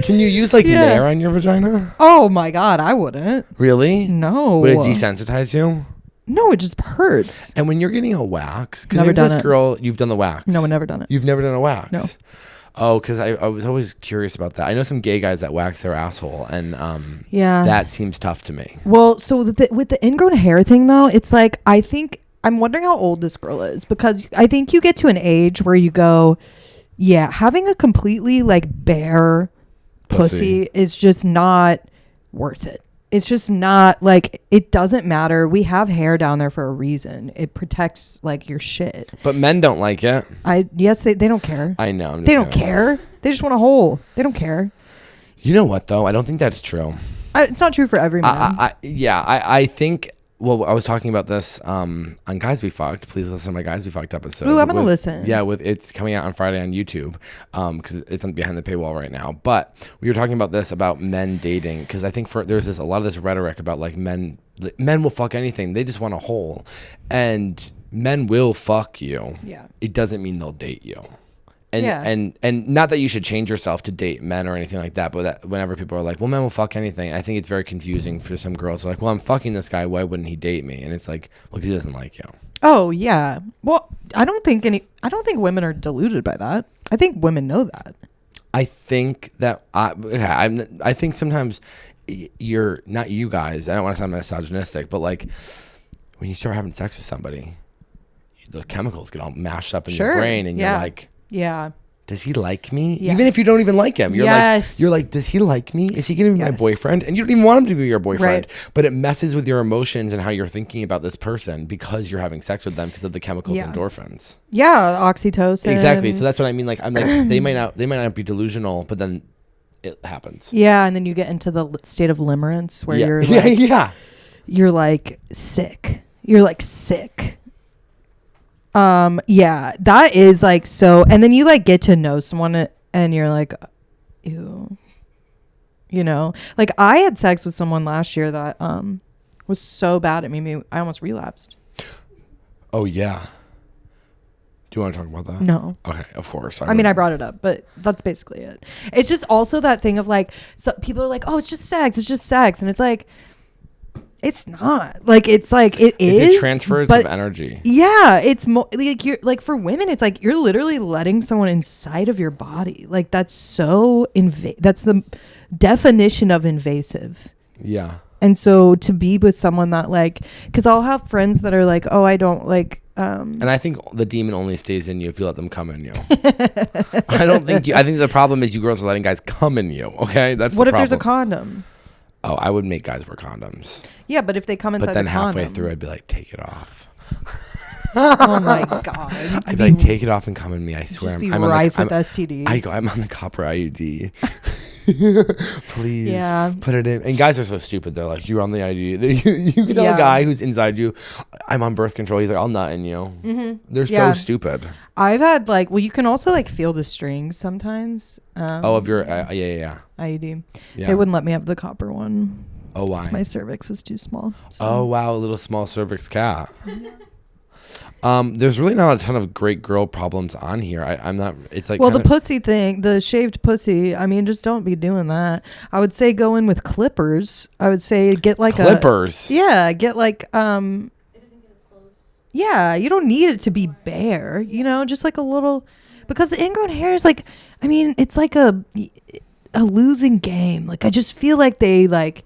Can you use Nair on your vagina? Oh my God, I wouldn't. Really? No. Would it desensitize you? No, it just hurts. And when you're getting a wax, never done it. Girl, you've done the wax. No, I've never done it. You've never done a wax? No. Oh, because I was always curious about that. I know some gay guys that wax their asshole, and yeah, that seems tough to me. Well, so with the ingrown hair thing, though, it's like I'm wondering how old this girl is, because I think you get to an age where you go, yeah, having a completely bare pussy is just not worth it. It's just not it doesn't matter. We have hair down there for a reason. It protects your shit. But men don't like it. Yes, they don't care. I know. They don't care. They just want a hole. They don't care. You know what though? I don't think that's true. It's not true for every man. I think. Well, I was talking about this on Guys We Fucked. Please listen to my Guys We Fucked episode. Ooh, I'm gonna listen. Yeah, it's coming out on Friday on YouTube because it's behind the paywall right now. But we were talking about this about men dating, because I think there's a lot of this rhetoric about men will fuck anything. They just want a hole, and men will fuck you. Yeah, it doesn't mean they'll date you. And and not that you should change yourself to date men or anything like that, but that whenever people are like, well, men will fuck anything, I think it's very confusing for some girls. They're like, well, I'm fucking this guy, why wouldn't he date me? And it's like, well, because he doesn't like you. Oh yeah. Well, I don't think women are deluded by that. I think women know that. I think that I think sometimes you're not, you guys, I don't want to sound misogynistic, but when you start having sex with somebody, the chemicals get all mashed up in your brain, and you're like, yeah, does he like me? Yes. Even if you don't even like him, you're like, does he like me? Is he gonna be my boyfriend? And you don't even want him to be your boyfriend, but it messes with your emotions and how you're thinking about this person because you're having sex with them because of the chemicals, endorphins. Yeah, oxytocin. Exactly. So that's what I mean. I'm like, they might not be delusional, but then it happens. Yeah, and then you get into the state of limerence where you're you're sick. You're sick. Yeah, that is like so. And then you like get to know someone and you're like, ew. You know, like I had sex with someone last year that was so bad at me. I almost relapsed. Oh yeah. Do you want to talk about that? No. Okay, of course. I mean, I brought it up, but that's basically it. It's just also that thing of like, so people are like, oh, it's just sex. It's just sex. And it's like, it's not. Like, it's like, It's a transfer of energy. Yeah. It's like, you're like, for women, it's like, you're literally letting someone inside of your body. Like, that's so that's the definition of invasive. Yeah. And so to be with someone that like, because I'll have friends that are like, oh, I don't like. And I think the demon only stays in you if you let them come in you. I think the problem is you girls are letting guys come in you. Okay, that's what the if there's a problem. condom? Oh, I would make guys wear condoms. Yeah, but if they come inside But then the halfway condom, through, I'd be like, take it off. oh my god! I'd be like, take it off and come in me. I swear, Just be I'm rife on with STDs. I'm on the copper IUD. Please, put it in. And guys are so stupid. They're like, you're on the IUD. You can tell a guy who's inside you, I'm on birth control. He's like, I'll nut in you. Mm-hmm. They're so stupid. I've had like, well, you can also like feel the strings sometimes. Of your IUD. Yeah. They wouldn't let me have the copper one. Oh, why? My cervix is too small. So. Oh wow, a little small cervix cat. There's really not a ton of great girl problems on here. I'm not. It's like, well, the pussy thing, the shaved pussy. I mean, just don't be doing that. I would say go in with clippers. I would say get like clippers. Get like It doesn't get as close. Yeah, you don't need it to be bare. You know, just like a little, because the ingrown hair is like. I mean, it's like a losing game. Like I just feel like they like.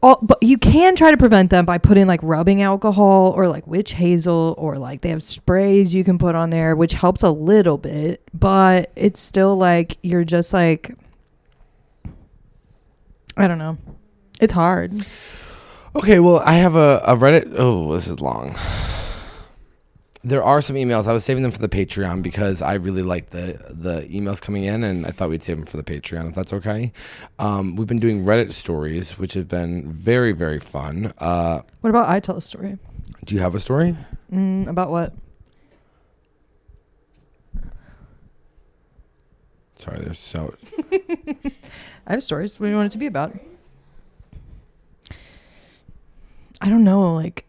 But you can try to prevent them by putting like rubbing alcohol or like witch hazel, or like they have sprays you can put on there, which helps a little bit, but it's still like you're just like, I don't know, it's hard. Okay, well, I have a Reddit. Oh, this is long. There are some emails. I was saving them for the Patreon because I really like the emails coming in, and I thought we'd save them for the Patreon, if that's okay. We've been doing Reddit stories, which have been very, very fun. What about I tell a story? Do you have a story? About what? Sorry, there's so... I have stories. What do you want it to be about? I don't know, like...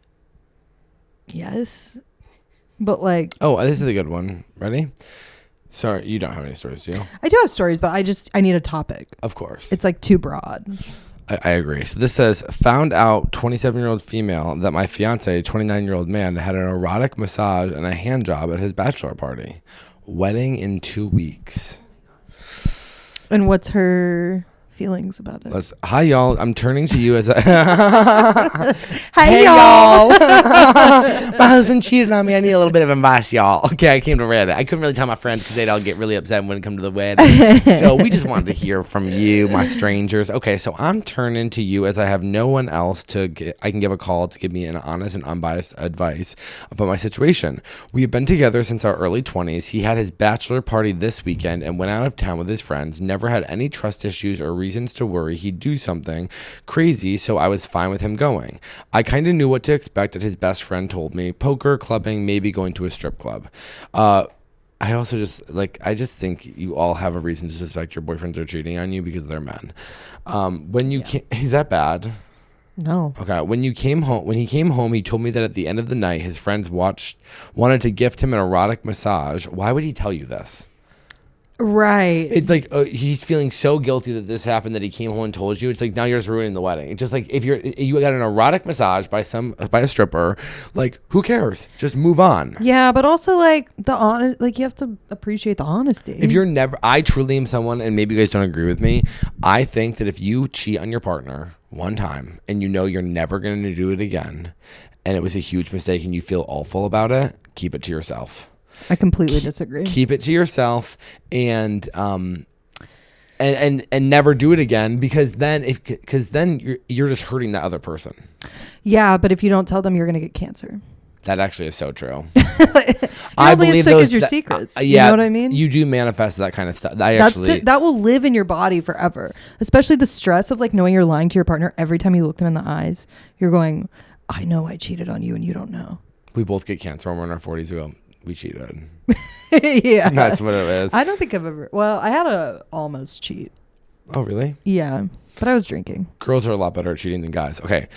Yes... But like, oh, this is a good one. Ready? Sorry, you don't have any stories, do you? I do have stories, but I need a topic. Of course. It's like too broad. I agree. So this says, found out 27-year-old female that my fiance, 29-year-old man, had an erotic massage and a hand job at his bachelor party. Wedding in 2 weeks. And what's her feelings about it? Hi, y'all. I'm turning to you as a... Hey, y'all. My husband cheated on me. I need a little bit of advice, y'all. Okay, I came to Reddit. I couldn't really tell my friends because they'd all get really upset when it come to the wedding. So we just wanted to hear from you, my strangers. Okay, so I'm turning to you as I have no one else I can give a call to give me an honest and unbiased advice about my situation. We have been together since our early 20s. He had his bachelor party this weekend and went out of town with his friends. Never had any trust issues or reasons to worry he'd do something crazy, so I was fine with him going. I kind of knew what to expect, and his best friend told me poker, clubbing, maybe going to a strip club. I also just think you all have a reason to suspect your boyfriends are cheating on you because they're men. Is that bad? No. Okay. When he came home, he told me that at the end of the night, his friends wanted to gift him an erotic massage. Why would he tell you this? Right. It's like he's feeling so guilty that this happened that he came home and told you. It's like now you're just ruining the wedding. It's just like if you got an erotic massage by a stripper, like who cares? Just move on. Yeah, but also like you have to appreciate the honesty. I truly am someone, and maybe you guys don't agree with me. I think that if you cheat on your partner one time and you know you're never going to do it again, and it was a huge mistake and you feel awful about it, keep it to yourself. I completely disagree. Keep it to yourself and never do it again because then you're just hurting that other person. Yeah, but if you don't tell them, you're going to get cancer. That actually is so true. I believe as sick as your secrets. You know what I mean? You do manifest that kind of stuff. That will live in your body forever. Especially the stress of like knowing you're lying to your partner every time you look them in the eyes. You're going, I know I cheated on you and you don't know. We both get cancer when we're in our 40s. We go, we cheated. Yeah. That's what it is. I don't think I've ever. Well, I had a almost cheat. Oh, really? Yeah, but I was drinking. Girls are a lot better at cheating than guys. Okay.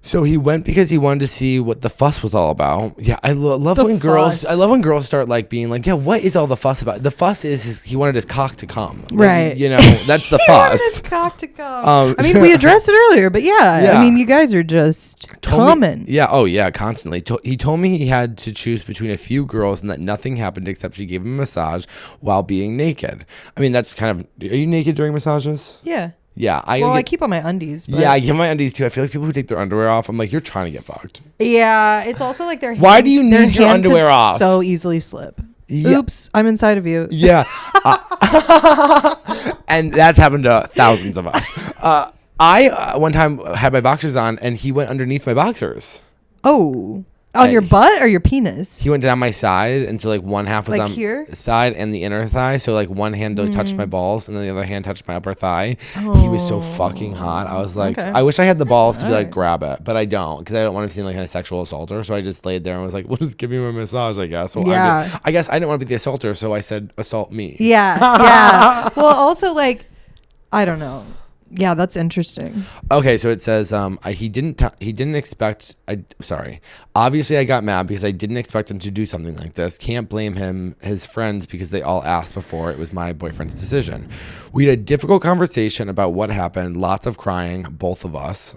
So he went because he wanted to see what the fuss was all about. Yeah, I love when girls. I love when girls start like being like, "Yeah, what is all the fuss about?" The fuss is he wanted his cock to come. Right. You know, that's the He fuss. wanted his cock to come. I mean, we addressed it earlier, but yeah. I mean, you guys are just common. Yeah. Oh, yeah. Constantly. He told me he had to choose between a few girls and that nothing happened except she gave him a massage while being naked. I mean, that's kind of. Are you naked during massages? Yeah. Yeah, I keep on my undies. But yeah, I get my undies too. I feel like people who take their underwear off, I'm like, you're trying to get fucked. Yeah, it's also like their. Why do you need your underwear off? So easily slip. Yeah. Oops, I'm inside of you. Yeah, and that's happened to thousands of us. I one time had my boxers on, and he went underneath my boxers. Oh. On your butt or your penis? He went down my side, and so like one half was like on here? the side and the inner thigh. So like one hand touched my balls, and then the other hand touched my upper thigh. He was so fucking hot. I was like, I wish I had the balls to be like grab it, but I don't because I don't want to seem like a sexual assaulter. So I just laid there and was like, well, just give me my massage, I guess. So I guess I didn't want to be the assaulter, so I said, assault me. Yeah, yeah. Well, also like, I don't know. Yeah, that's interesting. Okay, so it says obviously I got mad because I didn't expect him to do something like this. Can't blame his friends because they all asked before. It was my boyfriend's decision. We had a difficult conversation about what happened, lots of crying, both of us.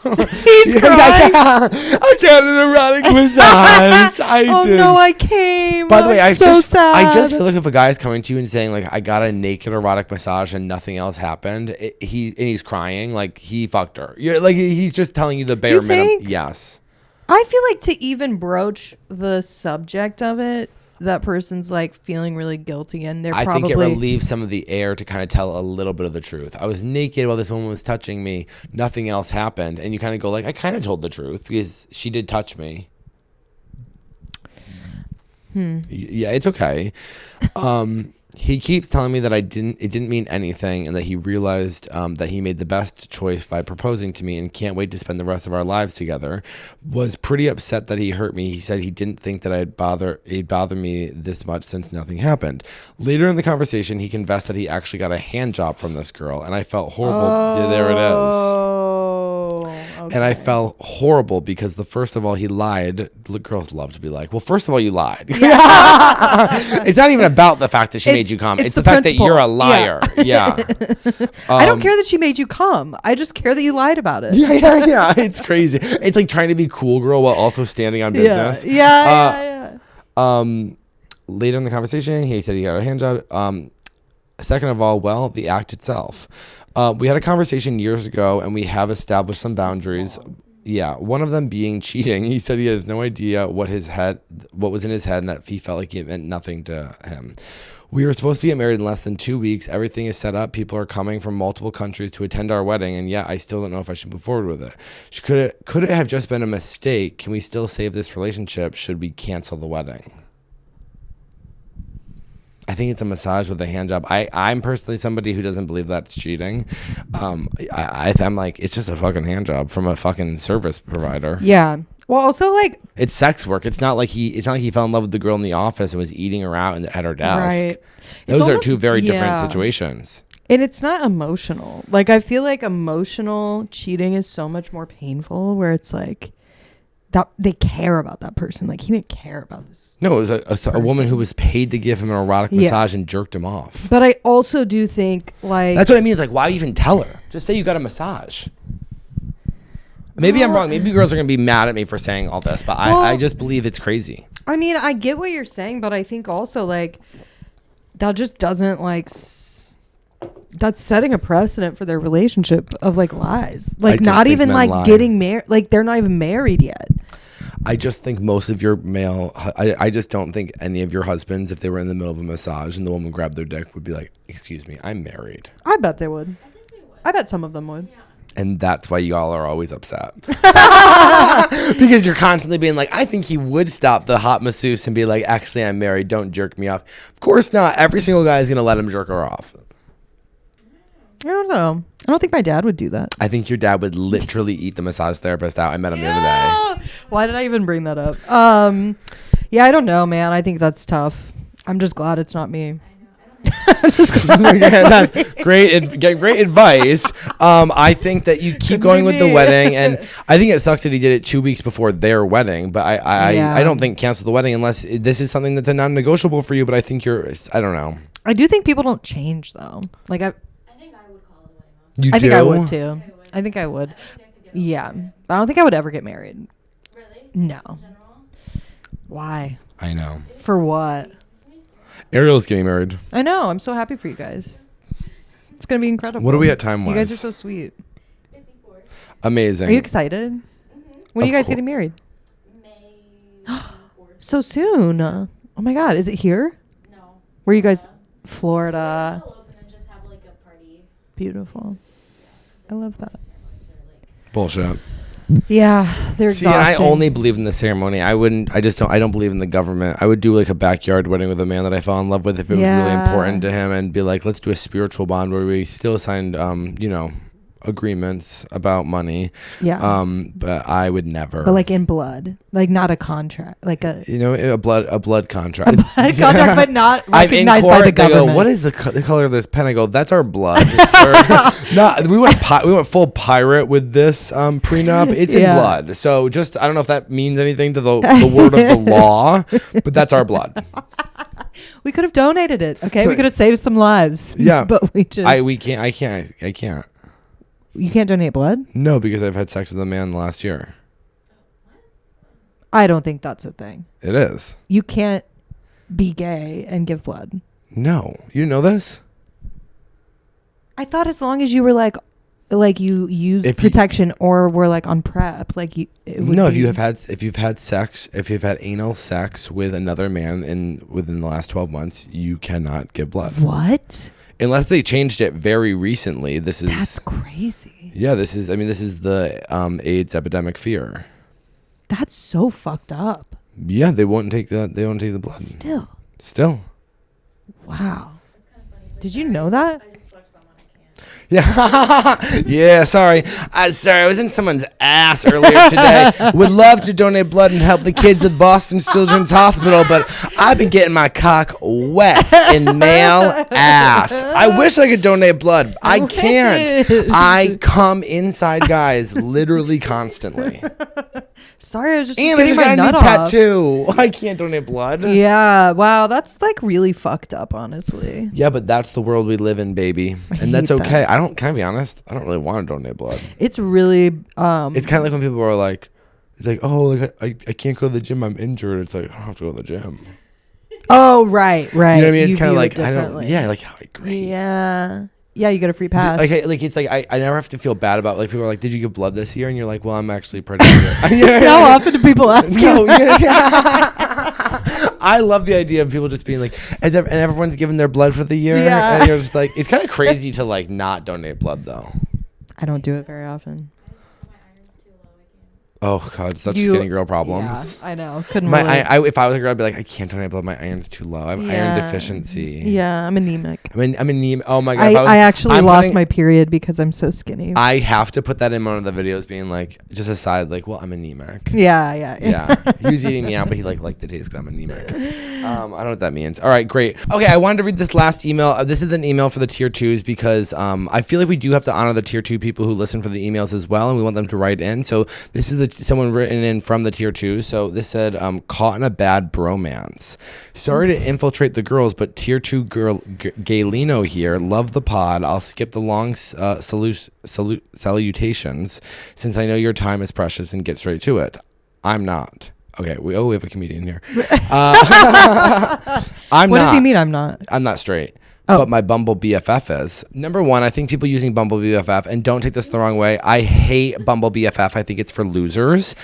He's crying. I got an erotic massage. No, I came. By the way, I'm so sad. I just feel like if a guy is coming to you and saying like I got a naked erotic massage and nothing else happened, he's crying, like he fucked her. You're like he's just telling you the bare minimum. Yes. I feel like to even broach the subject of it, that person's like feeling really guilty, and I think it relieves some of the air to kind of tell a little bit of the truth. I was naked while this woman was touching me. Nothing else happened, and you kind of go like, I kind of told the truth because she did touch me. Yeah, it's okay. He keeps telling me that it didn't mean anything, and that he realized that he made the best choice by proposing to me and can't wait to spend the rest of our lives together. Was pretty upset that he hurt me. He said he didn't think that it'd bother me this much since nothing happened. Later in the conversation, he confessed that he actually got a hand job from this girl, and I felt horrible. Yeah, there it is. Okay. And I felt horrible because first of all, he lied. Girls love to be like, well, first of all, you lied. Yeah. It's not even about the fact that she made you come. It's the fact principle. That you're a liar. Yeah. I don't care that she made you come. I just care that you lied about it. Yeah. It's crazy. It's like trying to be cool girl while also standing on business. Yeah. Later in the conversation, he said he got a hand job. Second of all, well, the act itself. We had a conversation years ago, and we have established some boundaries. Yeah, one of them being cheating. He said he has no idea what was in his head, and that he felt like it meant nothing to him. We were supposed to get married in less than 2 weeks. Everything is set up. People are coming from multiple countries to attend our wedding, and I still don't know if I should move forward with it. Could it have just been a mistake? Can we still save this relationship? Should we cancel the wedding? I think it's a massage with a hand job. I'm personally somebody who doesn't believe that's cheating. I'm like, it's just a fucking hand job from a fucking service provider. Yeah. Well, also like it's sex work. It's not like he fell in love with the girl in the office and was eating her out at her desk. Right. Those are two very different situations. And it's not emotional. Like I feel like emotional cheating is so much more painful, where it's like that they care about that person. Like he didn't care about this. No, it was a woman who was paid to give him an erotic massage and jerked him off. But I also do think like that's what I mean. Like, why even tell her? Just say you got a massage. Maybe I'm wrong. Maybe girls are gonna be mad at me for saying all this, but I just believe it's crazy. I mean, I get what you're saying, but I think also like that just doesn't like. That's setting a precedent for their relationship of like lies, like not even like getting married, like they're not even married yet. I just think most of your male, I just don't think any of your husbands, if they were in the middle of a massage and the woman grabbed their dick, would be like, excuse me, I'm married. I bet they would. I bet some of them would. Yeah. And that's why y'all are always upset. Because you're constantly being like, I think he would stop the hot masseuse and be like, actually, I'm married. Don't jerk me off. Of course not. Every single guy is going to let him jerk her off. I don't know. I don't think my dad would do that. I think your dad would literally eat the massage therapist out. I met him the other day. Why did I even bring that up? Yeah, I don't know, man. I think that's tough. I'm just glad it's not me. Great advice. I think that you keep going with the wedding, and I think it sucks that he did it 2 weeks before their wedding. But I don't think cancel the wedding unless this is something that's a non-negotiable for you. But I think I don't know. I do think people don't change though. Like I think I would call it a wedding off. You I do? think I would too. I think I would. Yeah, but I don't think I would ever get married. Really? No. Why? I know. For what? Ariel's getting married. I know. I'm so happy for you guys. It's gonna be incredible. What are we at time-wise? You guys are so sweet. 54. Amazing. Are you excited? When are you guys getting married? May 24th. So soon. Oh my God. Is it here? No. Where are you guys? Florida. We'll open and just have like a party. Beautiful. I love that. Bullshit. Yeah, they're See, and I exhausting. only believe in the ceremony. I don't believe in the government. I would do like a backyard wedding with a man that I fell in love with if it was really important to him, and be like, let's do a spiritual bond where we still signed, agreements about money. Yeah. But I would never. But like in blood, like not a contract, like a a blood contract. contract, but not I'm in recognized court. by the They government. go, what is the color of this pen? I go, that's our blood, sir. No, we went full pirate with this prenup. It's in blood. So just I don't know if that means anything to the word of the law, but that's our blood. We could have donated it. Okay, we could have saved some lives. Yeah, but we just I can't. You can't donate blood? No, because I've had sex with a man the last year. I don't think that's a thing. It is. You can't be gay and give blood. No, you know this. I thought as long as you were like you used protection or were like on PrEP, like you. No, if you've had anal sex with another man within the last 12 months, you cannot give blood. What? Unless they changed it very recently. That's crazy. Yeah, this is the AIDS epidemic fear. That's so fucked up. Yeah, they won't take the blood. Still. Wow. Did you know that? Yeah. Yeah, sorry. I was in someone's ass earlier today. Would love to donate blood and help the kids at Boston Children's Hospital, but I've been getting my cock wet in male ass. I wish I could donate blood. I can't. I come inside guys literally constantly. Sorry, I was just And getting my nut off. Tattoo. I can't donate blood. Yeah, wow, that's like really fucked up, honestly. Yeah, but that's the world we live in, baby, and that's okay. Can I be honest? I don't really want to donate blood. It's really it's kind of like when people are like, it's like, oh, like I can't go to the gym, I'm injured. It's like I don't have to go to the gym. Oh, right. You know what I mean? It's kind of like I don't. Yeah, like how great. Yeah, you get a free pass. Okay, like it's like I never have to feel bad about like people are like, did you give blood this year? And you're like, well, I'm actually pregnant. How often do people ask you? I love the idea of people just being like, and everyone's giving their blood for the year. Yeah. And you're just like, it's kind of crazy to like not donate blood though. I don't do it very often. Oh God, such skinny girl problems. Yeah, I know. Couldn't if I was a girl, I'd be like, I can't donate blood. My iron's too low. I have iron deficiency. Yeah, I'm anemic. I'm anemic. Oh my God. I actually lost my period because I'm so skinny. I have to put that in one of the videos, being like, just aside, like, well, I'm anemic. Yeah. He was eating me out, but he liked the taste because I'm anemic. I don't know what that means. All right, great. Okay, I wanted to read this last email. This is an email for the tier 2s because I feel like we do have to honor the tier 2 people who listen for the emails as well, and we want them to write in. So this is someone written in from the tier 2. So this said, caught in a bad bromance. Sorry to infiltrate the girls, but tier 2 girl Galino here. Love the pod. I'll skip the long salutations since I know your time is precious and get straight to it. I'm not. Okay, we have a comedian here. I'm what not. does he mean? I'm not. I'm not straight. But my Bumble BFF is. Number one, I think people using Bumble BFF, and don't take this the wrong way, I hate Bumble BFF. I think it's for losers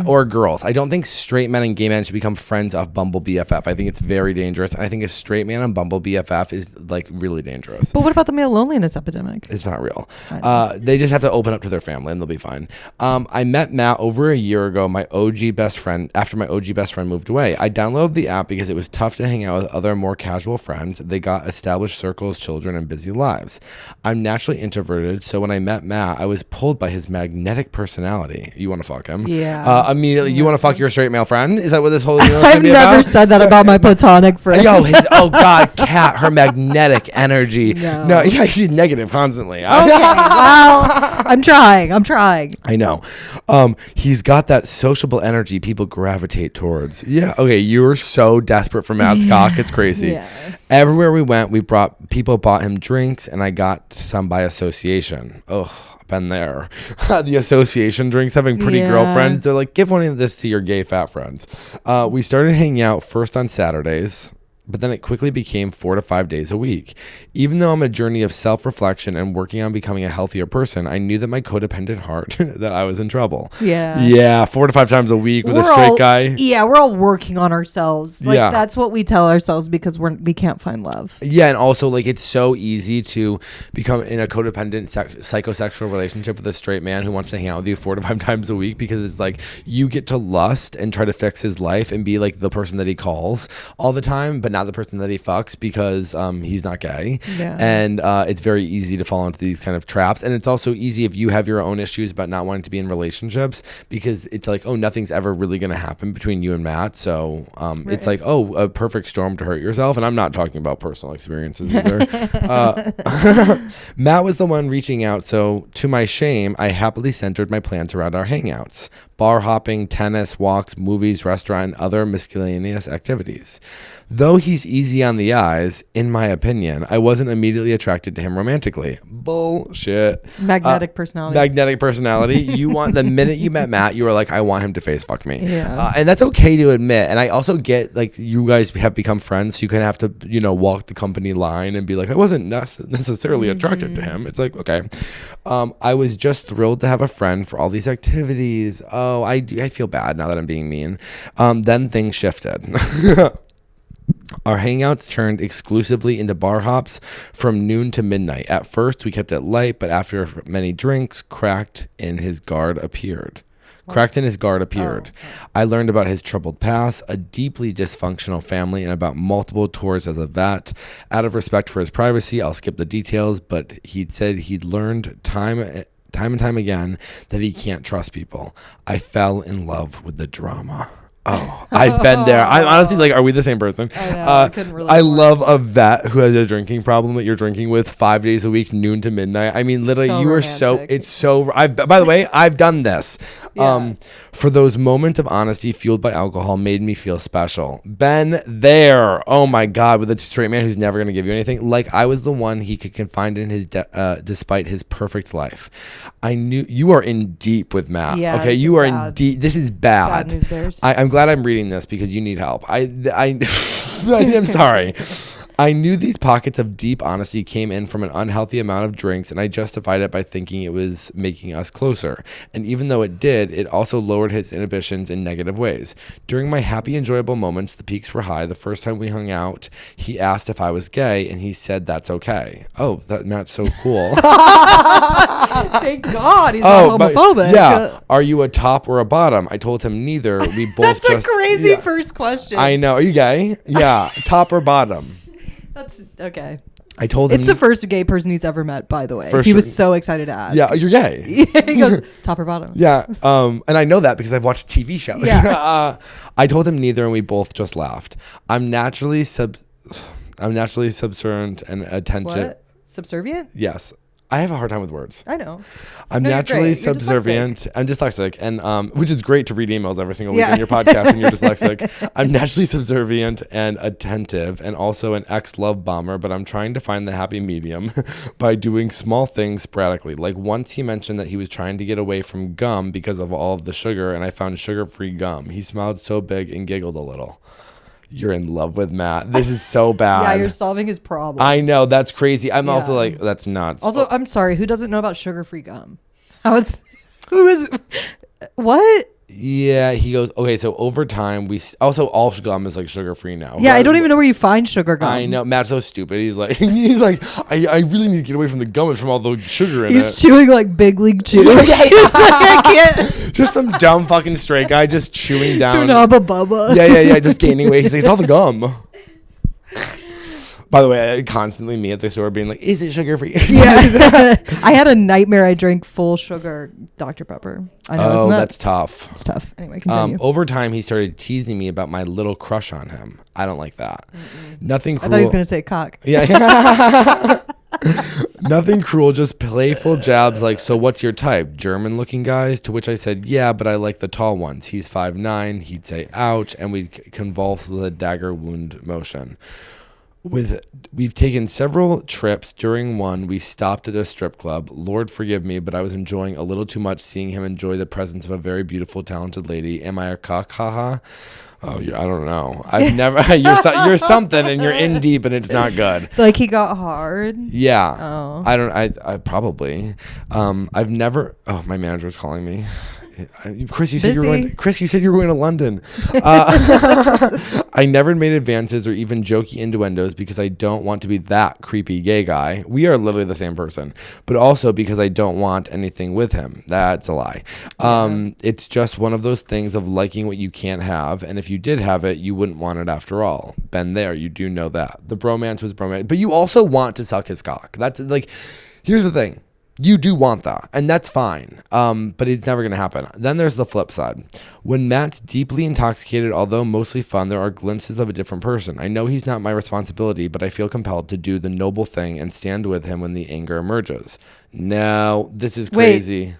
or girls. I don't think straight men and gay men should become friends of Bumble BFF. I think it's very dangerous. And I think a straight man on Bumble BFF is like really dangerous. But what about the male loneliness epidemic? It's not real. They just have to open up to their family and they'll be fine. I met Matt over a year ago, after my OG best friend moved away. I downloaded the app because it was tough to hang out with other more casual friends. They got established established circles, children, and busy lives. I'm naturally introverted, so when I met Matt, I was pulled by his magnetic personality. You want to fuck him? Yeah. Immediately, you want to fuck your straight male friend? Is that what this whole I've never said that about my platonic friend. Yo, oh God, Kat, her magnetic energy. No, yeah, she's negative constantly. Okay, well, I'm trying. I know. He's got that sociable energy people gravitate towards. Yeah. Okay. You were so desperate for Matt's cock. It's crazy. Yeah. Everywhere we went, people bought him drinks, and I got some by association. Oh, I've been there. The association drinks, having pretty girlfriends. They're like, give one of this to your gay fat friends. We started hanging out first on Saturdays, but then it quickly became 4 to 5 days a week. Even though I'm on a journey of self-reflection and working on becoming a healthier person, I knew that my codependent heart, that I was in trouble. Yeah, 4 to 5 times a week with a straight guy. Yeah, we're all working on ourselves. Like, that's what we tell ourselves because we can't find love. Yeah, and also, like, it's so easy to become in a codependent psychosexual relationship with a straight man who wants to hang out with you 4 to 5 times a week, because it's like you get to lust and try to fix his life and be like the person that he calls all the time, but not the person that he fucks, because he's not gay. And it's very easy to fall into these kind of traps. And it's also easy if you have your own issues about not wanting to be in relationships, because it's like, oh, nothing's ever really going to happen between you and Matt, so it's like, oh, a perfect storm to hurt yourself. And I'm not talking about personal experiences either. Matt was the one reaching out, so to my shame, I happily centered my plans around our hangouts: bar hopping, tennis, walks, movies, restaurant, and other miscellaneous activities. Though he's easy on the eyes, in my opinion, I wasn't immediately attracted to him romantically. Bullshit. Magnetic personality. Magnetic personality. The minute you met Matt, you were like, I want him to face fuck me. Yeah. And that's okay to admit. And I also get, like, you guys have become friends, so you kind of have to, walk the company line and be like, I wasn't necessarily attracted to him. It's like, okay. I was just thrilled to have a friend for all these activities. Oh, I feel bad now that I'm being mean. Then things shifted. Our hangouts turned exclusively into bar hops from noon to midnight. At first, we kept it light, but after many drinks, cracked in his guard appeared. I learned about his troubled past, a deeply dysfunctional family, and about multiple tours as a vet. Out of respect for his privacy, I'll skip the details, but he'd said he'd learned time and time again that he can't trust people. I fell in love with the drama. Oh, I've been there. I'm honestly like, are we the same person? I know, I couldn't relate I more. love a vet who has a drinking problem that you're drinking with 5 days a week, noon to midnight. I mean, literally, So you are romantic. it's so, by the way, I've done this. Yeah. For those moments of honesty fueled by alcohol made me feel special. Been there. Oh my God, with a straight man who's never going to give you anything. Like, I was the one he could confide in his, despite his perfect life. I knew you are in deep with Matt. Yeah, okay, this you is are bad. in deep. This is bad. Bad news bears. I'm glad I'm reading this because you need help. I'm sorry. I knew these pockets of deep honesty came in from an unhealthy amount of drinks, and I justified it by thinking it was making us closer. And even though it did, it also lowered his inhibitions in negative ways. During my happy, enjoyable moments, the peaks were high. The first time we hung out, he asked if I was gay, and he said that's okay. Oh, Matt's so cool. Thank God he's not homophobic. Yeah. Are you a top or a bottom? I told him neither. We both That's a crazy first question. I know. Are you gay? Yeah. Top or bottom? That's okay. I told him. It's the first gay person he's ever met, by the way. For He sure. was so excited to ask. Yeah, you're gay. He goes, top or bottom? Yeah. And I know that because I've watched TV shows. Yeah. I told him neither, and we both just laughed. I'm naturally subservient and attention. What? Subservient? Yes. I have a hard time with words. I know. I'm No, you're naturally great. You're subservient. I'm dyslexic, and which is great to read emails every single week Yeah. on your podcast when you're dyslexic. I'm naturally subservient and attentive, and also an ex-love bomber. But I'm trying to find the happy medium by doing small things sporadically. Like once he mentioned that he was trying to get away from gum because of all of the sugar, and I found sugar-free gum. He smiled so big and giggled a little. You're in love with Matt. This is so bad. Yeah, you're solving his problems. I know, that's crazy. I'm also Yeah. like, that's nuts. Also, I'm sorry. Who doesn't know about sugar-free gum? Who is? What? Yeah, he goes, okay, so over time, also all gum is like sugar-free now. Yeah, I don't even know where you find sugar gum. I know. Matt's so stupid. He's like, I really need to get away from the gum and from all the sugar in He's it. chewing like Big League Chew. He's like, I can't. Just some dumb fucking straight guy just chewing down. Chewing Hubba Bubba. Yeah, just gaining weight. He's like, it's all the gum. By the way, constantly me at the store being like, is it sugar free? Yeah. I had a nightmare. I drank full sugar Dr. Pepper. I know. Oh, that's tough. It's tough. Anyway, continue. Over time, he started teasing me about my little crush on him. I don't like that. Nothing I cruel. thought he was going to say cock. Yeah. Nothing cruel, just playful jabs like, so what's your type? German looking guys? To which I said, yeah, but I like the tall ones. He's 5'9". He'd say, ouch. And we'd convulse with a dagger wound motion. We've taken several trips. During one, we stopped at a strip club. Lord forgive me, but I was enjoying a little too much seeing him enjoy the presence of a very beautiful, talented lady. Am I a cock? Haha. Oh, I don't know. I've never. You're something, and you're in deep, and it's not good. Like he got hard. Yeah. Oh. I don't. I probably. I've never. Oh, my manager's calling me. Chris, you said you were going to London. I never made advances or even jokey innuendos because I don't want to be that creepy gay guy. We are literally the same person, but also because I don't want anything with him. That's a lie. It's just one of those things of liking what you can't have, and if you did have it, you wouldn't want it after all. Been there, you do know that. The bromance was bromance, but you also want to suck his cock. That's like, here's the thing. You do want that, and that's fine, but it's never going to happen. Then there's the flip side. When Matt's deeply intoxicated, although mostly fun, there are glimpses of a different person. I know he's not my responsibility, but I feel compelled to do the noble thing and stand with him when the anger emerges. This is crazy. Wait.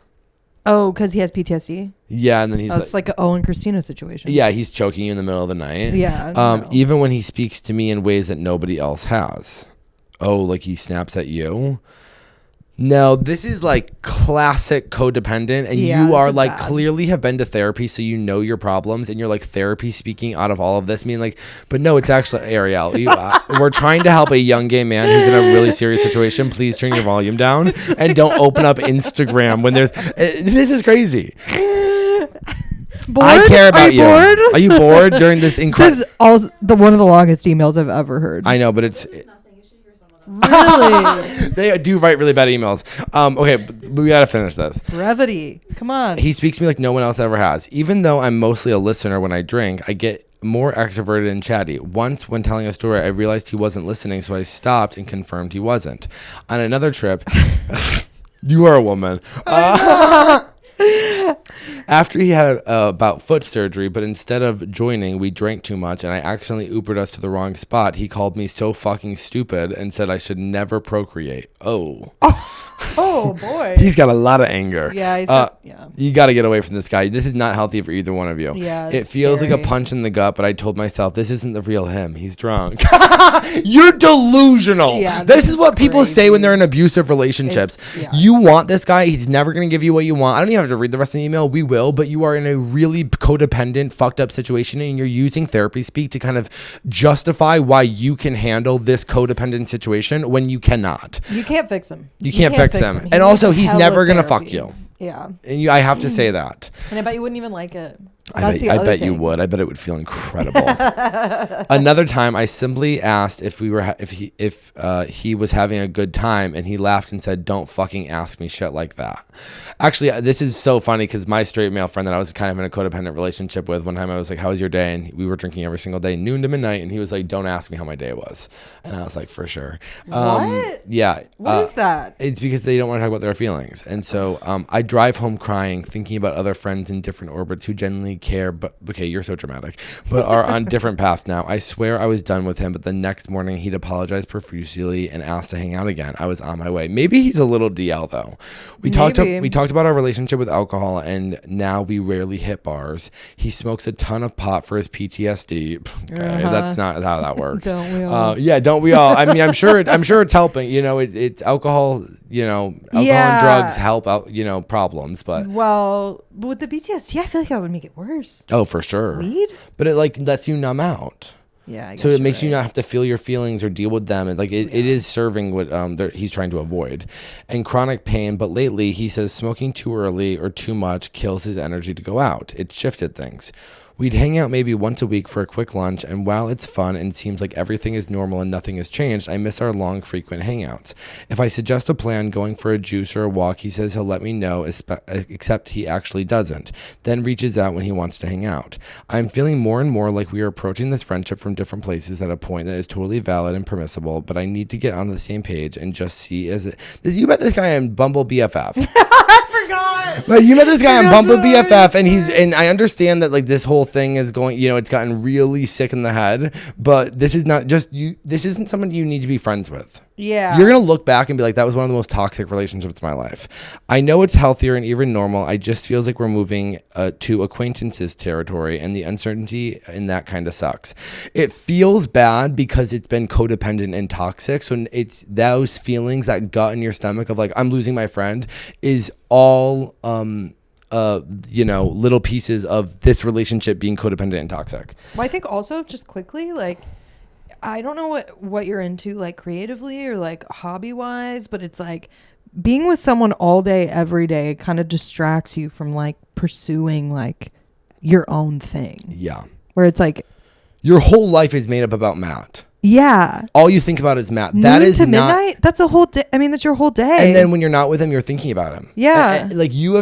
Oh, because he has PTSD? Yeah, and then he's it's like an Owen Christina situation. Yeah, he's choking you in the middle of the night. Yeah. No. Even when he speaks to me in ways that nobody else has. Oh, like he snaps at you? No, this is like classic codependent, and you are like bad. Clearly have been to therapy, so you know your problems, and you're like therapy speaking out of all of this, meaning like, but no, it's actually Ariel. We're trying to help a young gay man who's in a really serious situation. Please turn your volume down and don't open up Instagram when there's. This is crazy. Bored? I care about you. Bored? Are you bored during this incredible? This is one of the longest emails I've ever heard. I know, but it's. Really? They do write really bad emails. Okay, but we gotta finish this. Brevity. Come on. He speaks to me like no one else ever has. Even though I'm mostly a listener when I drink, I get more extroverted and chatty. Once, when telling a story, I realized he wasn't listening, so I stopped and confirmed he wasn't. On another trip, you are a woman. After he had about foot surgery, but instead of joining, we drank too much, and I accidentally Ubered us to the wrong spot. He called me so fucking stupid and said I should never procreate. Oh boy. He's got a lot of anger. Yeah, You got to get away from this guy. This is not healthy for either one of you. Yeah, it feels scary. like a punch in the gut, but I told myself this isn't the real him. He's drunk. You're delusional. Yeah, this is what people say when they're in abusive relationships. You want this guy. He's never going to give you what you want. I don't even have to read the rest of the email. We will, but you are in a really codependent, fucked up situation, and you're using therapy speak to kind of justify why you can handle this codependent situation when you cannot. You can't fix him. You can't fix him. And also, he's never going to fuck you. Yeah. And I have to say that. And I bet you wouldn't even like it. I bet you would. I bet it would feel incredible. Another time, I simply asked if he was having a good time, and he laughed and said, "Don't fucking ask me shit like that." Actually, this is so funny because my straight male friend that I was kind of in a codependent relationship with, one time I was like, "How was your day?" And we were drinking every single day, noon to midnight, and he was like, "Don't ask me how my day was," and I was like, "For sure." What? Yeah. What is that? It's because they don't want to talk about their feelings, and so I drive home crying, thinking about other friends in different orbits who genuinely care, but okay, you're so dramatic, but are on different paths now. I swear I was done with him, but the next morning he'd apologized profusely and asked to hang out again. I was on my way. Maybe he's a little DL though. We talked about our relationship with alcohol, and now we rarely hit bars. He smokes a ton of pot for his PTSD. Okay, that's not how that works. Don't we all? Don't we all? I mean, I'm sure it's helping. It's alcohol. Alcohol and drugs help out. Problems, but with the PTSD, I feel like that would make it worse. Oh, for sure. Weed? But it lets you numb out. Yeah, I guess so it makes right. you not have to feel your feelings or deal with them. And it is serving what he's trying to avoid. And chronic pain, but lately he says smoking too early or too much kills his energy to go out. It shifted things. We'd hang out maybe once a week for a quick lunch, and while it's fun and seems like everything is normal and nothing has changed, I miss our long, frequent hangouts. If I suggest a plan, going for a juice or a walk, he says he'll let me know, except he actually doesn't, then reaches out when he wants to hang out. I'm feeling more and more like we are approaching this friendship from different places at a point that is totally valid and permissible, but I need to get on the same page and just see you met this guy on Bumble BFF. I forgot. Like, you met this guy on Bumble BFF, and I understand that like this whole thing is going, it's gotten really sick in the head, but this is not just you. This isn't someone you need to be friends with. Yeah. You're going to look back and be like, that was one of the most toxic relationships of my life. I know it's healthier and even normal. I just feels like we're moving to acquaintances territory, and the uncertainty in that kind of sucks. It feels bad because it's been codependent and toxic. So it's those feelings, that gut in your stomach of like, I'm losing my friend, is all, little pieces of this relationship being codependent and toxic. Well, I think also just quickly, like, I don't know what you're into, like creatively or like hobby wise, but it's like being with someone all day, every day kind of distracts you from like pursuing like your own thing. Yeah. Where it's like your whole life is made up about Matt. Yeah. All you think about is Matt. Noon That is to not midnight. That's a whole day. I mean, that's your whole day. And then when you're not with him, you're thinking about him. Yeah. Like you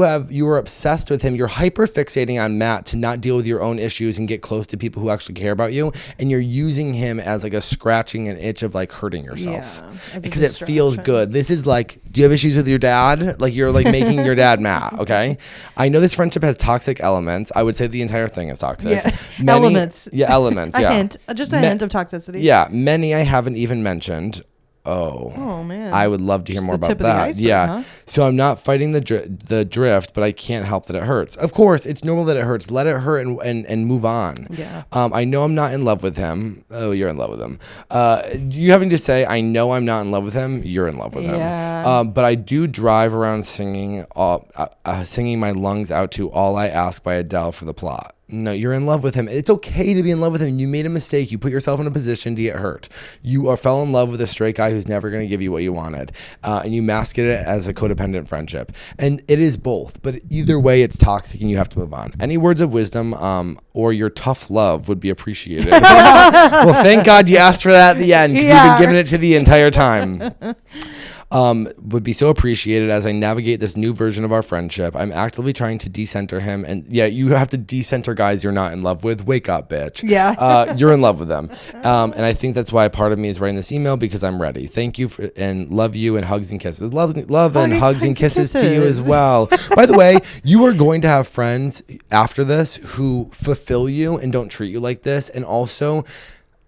are obsessed with him. You're hyper fixating on Matt to not deal with your own issues and get close to people who actually care about you. And you're using him as like a scratching an itch of like hurting yourself. Yeah, because it feels good. This is like, do you have issues with your dad? Like you're like making your dad mad. Okay. I know this friendship has toxic elements. I would say the entire thing is toxic. Yeah. Elements. Yeah. Elements. A Yeah. hint. Just a hint of toxicity. Yeah. Many I haven't even mentioned. Oh man. I would love to hear Just more the about tip of the that. iceberg, Yeah. huh? So I'm not fighting the drift, but I can't help that it hurts. Of course, it's normal that it hurts. Let it hurt and move on. Yeah. I know I'm not in love with him. Oh, you're in love with him. You having to say, I know I'm not in love with him. You're in love with Yeah. him. But I do drive around singing my lungs out to All I Ask by Adele for the plot. No, you're in love with him. It's okay to be in love with him. You made a mistake. You put yourself in a position to get hurt. You fell in love with a straight guy who's never going to give you what you wanted. And you masked it as a codependent friendship. And it is both. But either way, it's toxic and you have to move on. Any words of wisdom or your tough love would be appreciated. Well, thank God you asked for that at the end because we've been giving it to the entire time. Would be so appreciated as I navigate this new version of our friendship. I'm actively trying to decenter him, and yeah, you have to decenter guys you're not in love with. Wake up, bitch. Yeah. You're in love with them, and I think that's why part of me is writing this email because I'm ready. Thank you and love you and hugs and kisses. Love and hugs and kisses to you as well. By the way, you are going to have friends after this who fulfill you and don't treat you like this, and also,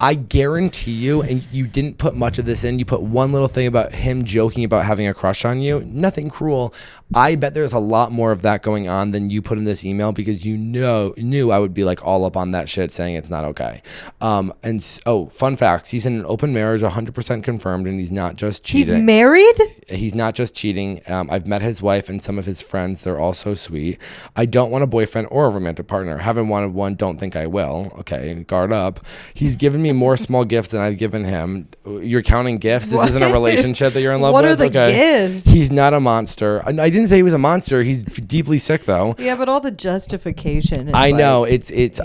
I guarantee you, and you didn't put much of this in, you put one little thing about him joking about having a crush on you, nothing cruel. I bet there's a lot more of that going on than you put in this email because you knew I would be like all up on that shit saying it's not okay. Fun facts, he's in an open marriage, 100% confirmed, and he's not just cheating. He's married? He's not just cheating. I've met his wife and some of his friends. They're all so sweet. I don't want a boyfriend or a romantic partner. Haven't wanted one. Don't think I will. Okay, guard up. He's given me more small gifts than I've given him. You're counting gifts? This isn't a relationship that you're in love What with? are the gifts? He's not a monster. I didn't say he was a monster. He's deeply sick, though. Yeah, but all the justification. I know.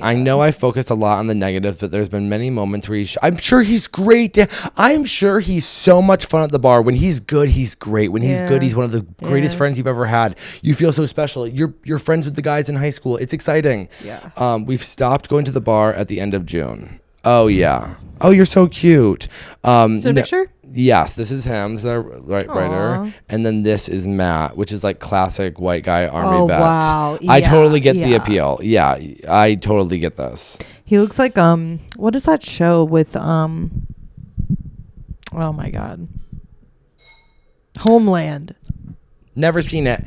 I know I focused a lot on the negative, but there's been many moments where I'm sure he's great. I'm sure he's so much fun at the bar. When he's good, he's great. When he's good, he's one of the greatest friends you've ever had. You feel so special. You're friends with the guys in high school. It's exciting. Yeah. We've stopped going to the bar at the end of June. Oh, yeah. Oh, you're so cute. Is there a picture? Yes, this is him. This is our writer. And then this is Matt, which is like classic white guy army vet. Wow. I totally get the appeal. Yeah, I totally get this. He looks like what is that show with oh my god, Homeland. Never seen it.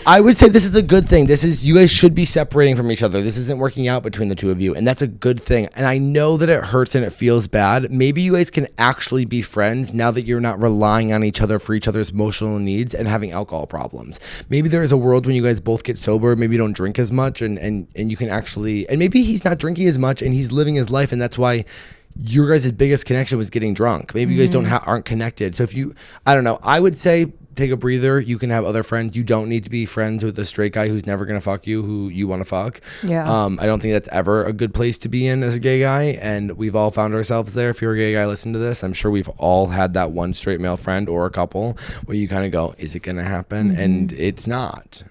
I would say this is a good thing. You guys should be separating from each other. This isn't working out between the two of you, and that's a good thing. And I know that it hurts and it feels bad. Maybe you guys can actually be friends now that you're not relying on each other for each other's emotional needs and having alcohol problems. Maybe there is a world when you guys both get sober, maybe you don't drink as much, and you can actually, and maybe he's not drinking as much and he's living his life, and that's why your guys' biggest connection was getting drunk. Maybe you guys aren't connected. So I don't know. I would say take a breather. You can have other friends. You don't need to be friends with a straight guy who's never gonna fuck you, who you want to fuck. Yeah. I don't think that's ever a good place to be in as a gay guy, and we've all found ourselves there. If you're a gay guy, listen to this. I'm sure we've all had that one straight male friend or a couple where you kind of go, is it gonna happen? And it's not.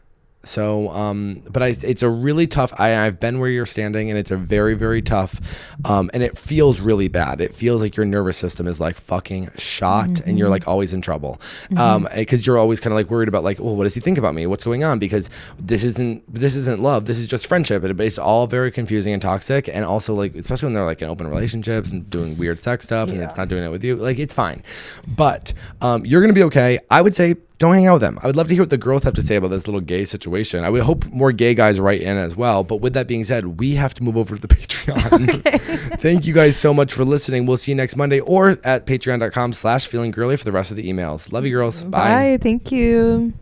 So, but it's a really tough, I've been where you're standing, and it's a very, very tough, and it feels really bad. It feels like your nervous system is like fucking shot, and you're like always in trouble. Cause you're always kind of like worried about like, well, what does he think about me? What's going on? Because this isn't love. This is just friendship. And it's all very confusing and toxic. And also like, especially when they're like in open relationships and doing weird sex stuff and it's not doing it with you, like it's fine. But, you're going to be okay. I would say, don't hang out with them. I would love to hear what the girls have to say about this little gay situation. I would hope more gay guys write in as well. But with that being said, we have to move over to the Patreon. Thank you guys so much for listening. We'll see you next Monday or at patreon.com/feelinggirly for the rest of the emails. Love you, girls. Bye. Bye. Thank you.